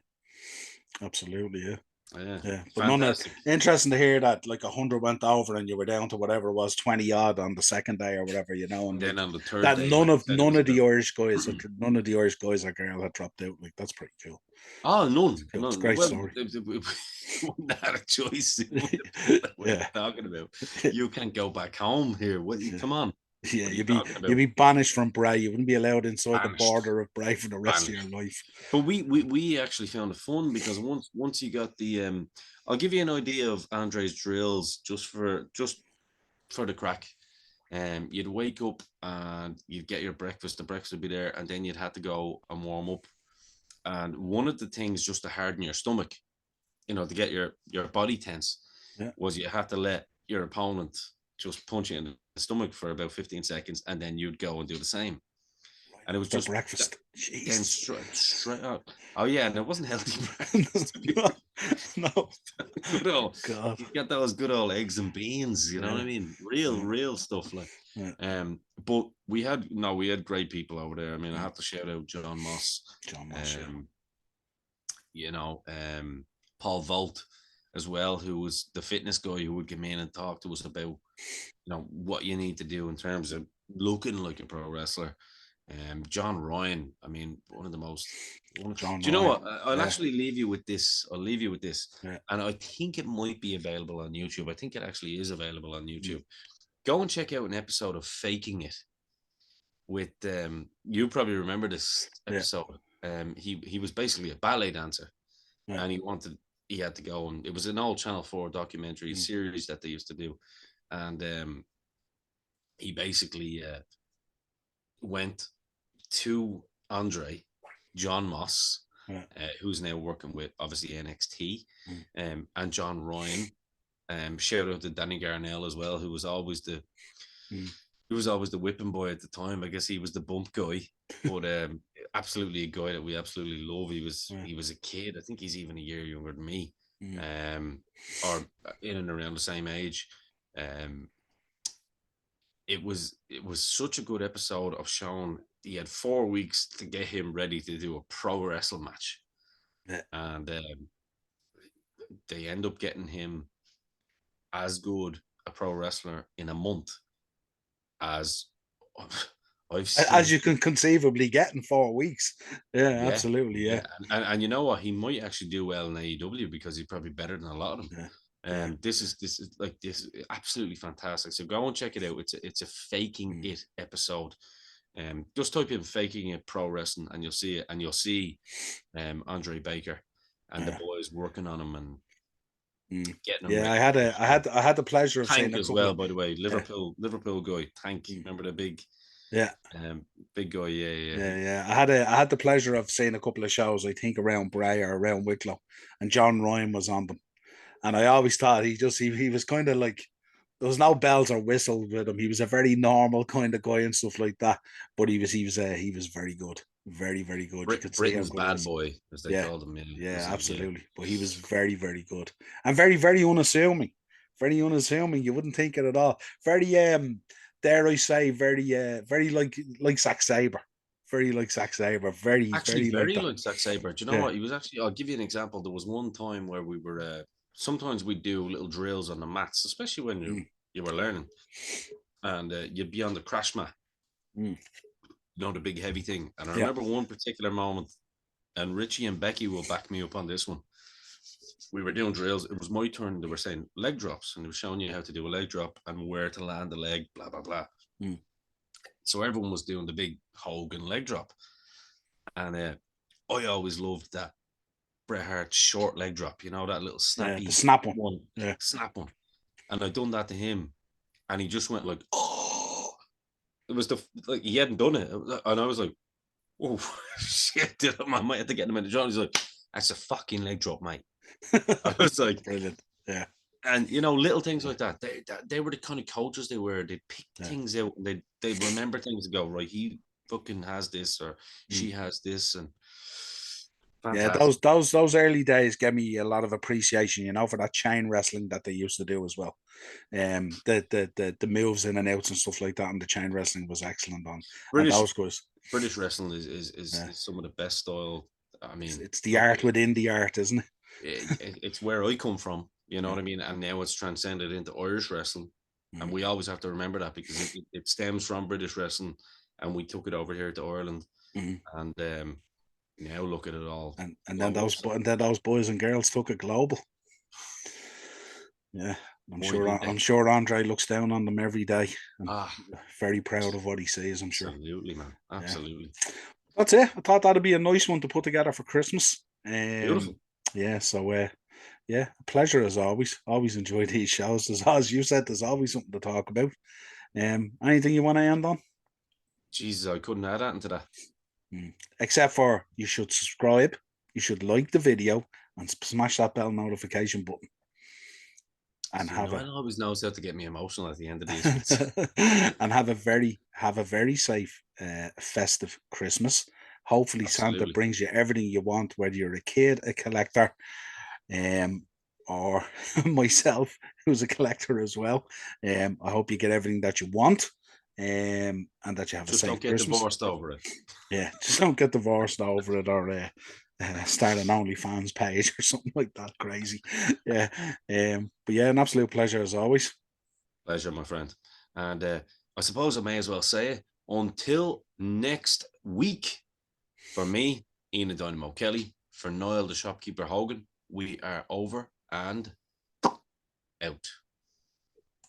Speaker 2: absolutely, yeah.
Speaker 1: yeah,
Speaker 2: Yeah, but none of
Speaker 1: fantastic.
Speaker 2: interesting to hear that like 100 went over and you were down to whatever it was 20 odd on the second day or whatever,
Speaker 1: And
Speaker 2: and like
Speaker 1: then on the third
Speaker 2: that
Speaker 1: day, like I said, it was about
Speaker 2: none of the Irish guys or girl had dropped out. Like that's pretty cool.
Speaker 1: oh,
Speaker 2: It's
Speaker 1: none,
Speaker 2: cool. It's a
Speaker 1: none.
Speaker 2: great
Speaker 1: Well,
Speaker 2: story.
Speaker 1: we wouldn't have had a choice. What are you
Speaker 2: Yeah.
Speaker 1: talking about? You can't go back home here. Come on.
Speaker 2: Yeah,
Speaker 1: What are you
Speaker 2: you'd
Speaker 1: talking about?
Speaker 2: be banished from Bray. You wouldn't be allowed inside the
Speaker 1: Banished,
Speaker 2: border of Bray for the rest of your
Speaker 1: banished.
Speaker 2: life.
Speaker 1: But we actually found it fun because once you got the I'll give you an idea of Andre's drills just for the crack. You'd wake up and you'd get your breakfast. The breakfast would be there, and then you'd have to go and warm up. And one of the things just to harden your stomach, to get your body tense,
Speaker 2: Yeah.
Speaker 1: was you had to let your opponent just punch you in the stomach for about 15 seconds, and then you'd go and do the same.
Speaker 2: Right
Speaker 1: And it was
Speaker 2: after
Speaker 1: just
Speaker 2: breakfast.
Speaker 1: then
Speaker 2: Jesus.
Speaker 1: straight out. Oh yeah, and it wasn't healthy
Speaker 2: No,
Speaker 1: breakfast.
Speaker 2: no, no.
Speaker 1: Good old,
Speaker 2: God.
Speaker 1: you get those good old eggs and beans. You know what I
Speaker 2: Yeah.
Speaker 1: mean? Real,
Speaker 2: Yeah.
Speaker 1: real stuff. Like,
Speaker 2: Yeah.
Speaker 1: but we had great people over there. I mean, I
Speaker 2: Mm.
Speaker 1: have to shout out John Moss.
Speaker 2: John Moss, yeah.
Speaker 1: Um, you know, Paul Volt as well, who was the fitness guy who would come in and talk to us about, what you need to do in terms of looking like a pro wrestler. John Ryan, I mean, one of the most. Do
Speaker 2: John
Speaker 1: you know
Speaker 2: Ryan.
Speaker 1: what? I'll
Speaker 2: Yeah.
Speaker 1: actually leave you with this. I'll leave you with this,
Speaker 2: Yeah.
Speaker 1: and I think it might be available on YouTube. I think it actually is available on
Speaker 2: Mm.
Speaker 1: YouTube. Go and check out an episode of Faking It with you probably remember this
Speaker 2: Yeah.
Speaker 1: episode. He was basically a ballet dancer,
Speaker 2: Yeah.
Speaker 1: and he had to go, and it was an old Channel 4 documentary
Speaker 2: Mm.
Speaker 1: series that they used to do, and he basically went to Andre John Moss,
Speaker 2: Yeah.
Speaker 1: who's now working with obviously NXT,
Speaker 2: Mm.
Speaker 1: and John Ryan. Shout out to Danny Garnell as well,
Speaker 2: Mm.
Speaker 1: who was always the whipping boy at the time. I guess he was the bump guy, but absolutely a guy that we absolutely love. He was
Speaker 2: Yeah.
Speaker 1: he was a kid. I think he's even a year younger than me. or in and around the same age. Um, it was such a good episode of showing he had 4 weeks to get him ready to do a pro wrestling match,
Speaker 2: Yeah.
Speaker 1: and they end up getting him as good a pro wrestler in a month as I've
Speaker 2: As
Speaker 1: seen.
Speaker 2: you can conceivably get in 4 weeks. Yeah,
Speaker 1: Yeah,
Speaker 2: absolutely. Yeah.
Speaker 1: yeah, and you know what? He might actually do well in AEW because he's probably better than a lot of them.
Speaker 2: Yeah. Yeah.
Speaker 1: This is absolutely fantastic. So go and check it out. It's a faking it episode. Just type in "faking it pro wrestling" and you'll see it, and you'll see Andre Baker and the
Speaker 2: Yeah.
Speaker 1: boys working on him and getting him
Speaker 2: Yeah,
Speaker 1: ready.
Speaker 2: I had the pleasure of seeing
Speaker 1: Tank
Speaker 2: a
Speaker 1: as
Speaker 2: couple
Speaker 1: well,
Speaker 2: of
Speaker 1: by the way.
Speaker 2: yeah,
Speaker 1: Liverpool guy. Tank. Remember the
Speaker 2: yeah,
Speaker 1: big guy? Yeah, yeah.
Speaker 2: yeah. I had the pleasure of seeing a couple of shows, I think around Bray or around Wicklow, and John Ryan was on them. And I always thought he was kind of like, there was no bells or whistles with him. He was a very normal kind of guy and stuff like that. But he was very good, very very good. You could see how
Speaker 1: Britain's
Speaker 2: good he
Speaker 1: bad
Speaker 2: was.
Speaker 1: boy, as they
Speaker 2: Yeah,
Speaker 1: called him. Yeah,
Speaker 2: yeah,
Speaker 1: was he? Yeah.
Speaker 2: absolutely. But he was very very good and very very unassuming. Very unassuming. You wouldn't think it at all. Very dare I say, very like Zack Saber. Very like Zack Saber. Very
Speaker 1: Actually,
Speaker 2: very like
Speaker 1: very
Speaker 2: that.
Speaker 1: like Zack Saber. Do you know
Speaker 2: Yeah.
Speaker 1: what? He was actually. I'll give you an example. There was one time where we were. Sometimes we do little drills on the mats, especially when
Speaker 2: Mm,
Speaker 1: you were learning, and you'd be on the crash mat.
Speaker 2: mm,
Speaker 1: You know, the big heavy thing. And I
Speaker 2: yeah.
Speaker 1: remember one particular moment, and Richie and Becky will back me up on this one. We were doing drills. It was my turn. They were saying leg drops, and they were showing you how to do a leg drop and where to land the leg. Blah blah blah.
Speaker 2: Mm.
Speaker 1: So everyone was doing the big Hogan leg drop, and I always loved that Bret Hart short leg drop. You know, that little
Speaker 2: Yeah, the
Speaker 1: snappy
Speaker 2: snap one.
Speaker 1: one,
Speaker 2: Yeah.
Speaker 1: snap one. And I done that to him, and he just went like, "Oh!" It was like he hadn't done it, and I was like, "Oh shit!" I might have to get him in the job. He's like, "That's a fucking leg drop, mate." I was like,
Speaker 2: Brilliant. Yeah.
Speaker 1: and little things like that. They were the kind of coaches they were. They pick
Speaker 2: Yeah.
Speaker 1: things out. They remember things and go, right. He fucking has this, or
Speaker 2: Mm.
Speaker 1: she has this, and
Speaker 2: Yeah,
Speaker 1: fantastic.
Speaker 2: those early days gave me a lot of appreciation, for that chain wrestling that they used to do as well. The moves in and outs and stuff like that, and the chain wrestling was excellent on. And
Speaker 1: British
Speaker 2: those guys,
Speaker 1: British wrestling is
Speaker 2: yeah,
Speaker 1: some of the best style. I mean,
Speaker 2: it's the
Speaker 1: look,
Speaker 2: art within the art, isn't it?
Speaker 1: it's where I come from. You know
Speaker 2: Yeah.
Speaker 1: what I mean? And now it's transcended into Irish wrestling, and
Speaker 2: Mm.
Speaker 1: we always have to remember that because it stems from British wrestling, and we took it over here to Ireland,
Speaker 2: Mm.
Speaker 1: and now look at it all
Speaker 2: And then
Speaker 1: global. So,
Speaker 2: those boys and girls took it global. Yeah,
Speaker 1: boy, did
Speaker 2: I'm
Speaker 1: they!
Speaker 2: sure Andre looks down on them every day and
Speaker 1: Ah,
Speaker 2: very proud of what he sees. I'm sure.
Speaker 1: absolutely, man,
Speaker 2: Yeah.
Speaker 1: absolutely
Speaker 2: That's it. I thought that'd be a nice one to put together for Christmas.
Speaker 1: beautiful.
Speaker 2: Yeah, so yeah, a pleasure as always. Always enjoy these shows. As you said, there's always something to talk about. Anything you want to end on?
Speaker 1: Jesus, I couldn't add that into that.
Speaker 2: Except for you should subscribe, you should like the video, and smash that bell notification button, and
Speaker 1: See,
Speaker 2: have a
Speaker 1: Niall always knows how to get me emotional at the end of these ones.
Speaker 2: and have a very safe festive Christmas. Hopefully Santa
Speaker 1: Absolutely.
Speaker 2: brings you everything you want, whether you're a kid, a collector, or myself, who's a collector as well. I hope you get everything that you want, and that you have a
Speaker 1: Just
Speaker 2: safe
Speaker 1: don't get
Speaker 2: Christmas.
Speaker 1: divorced over it.
Speaker 2: Yeah, just don't get divorced over it, or start an OnlyFans page or something like that crazy. Yeah, but yeah, an absolute pleasure as always.
Speaker 1: Pleasure, my friend. And I suppose I may as well say it. Until next week, for me, Ian Dynamo Kelly, for Niall the Shopkeeper Hogan, we are over and out.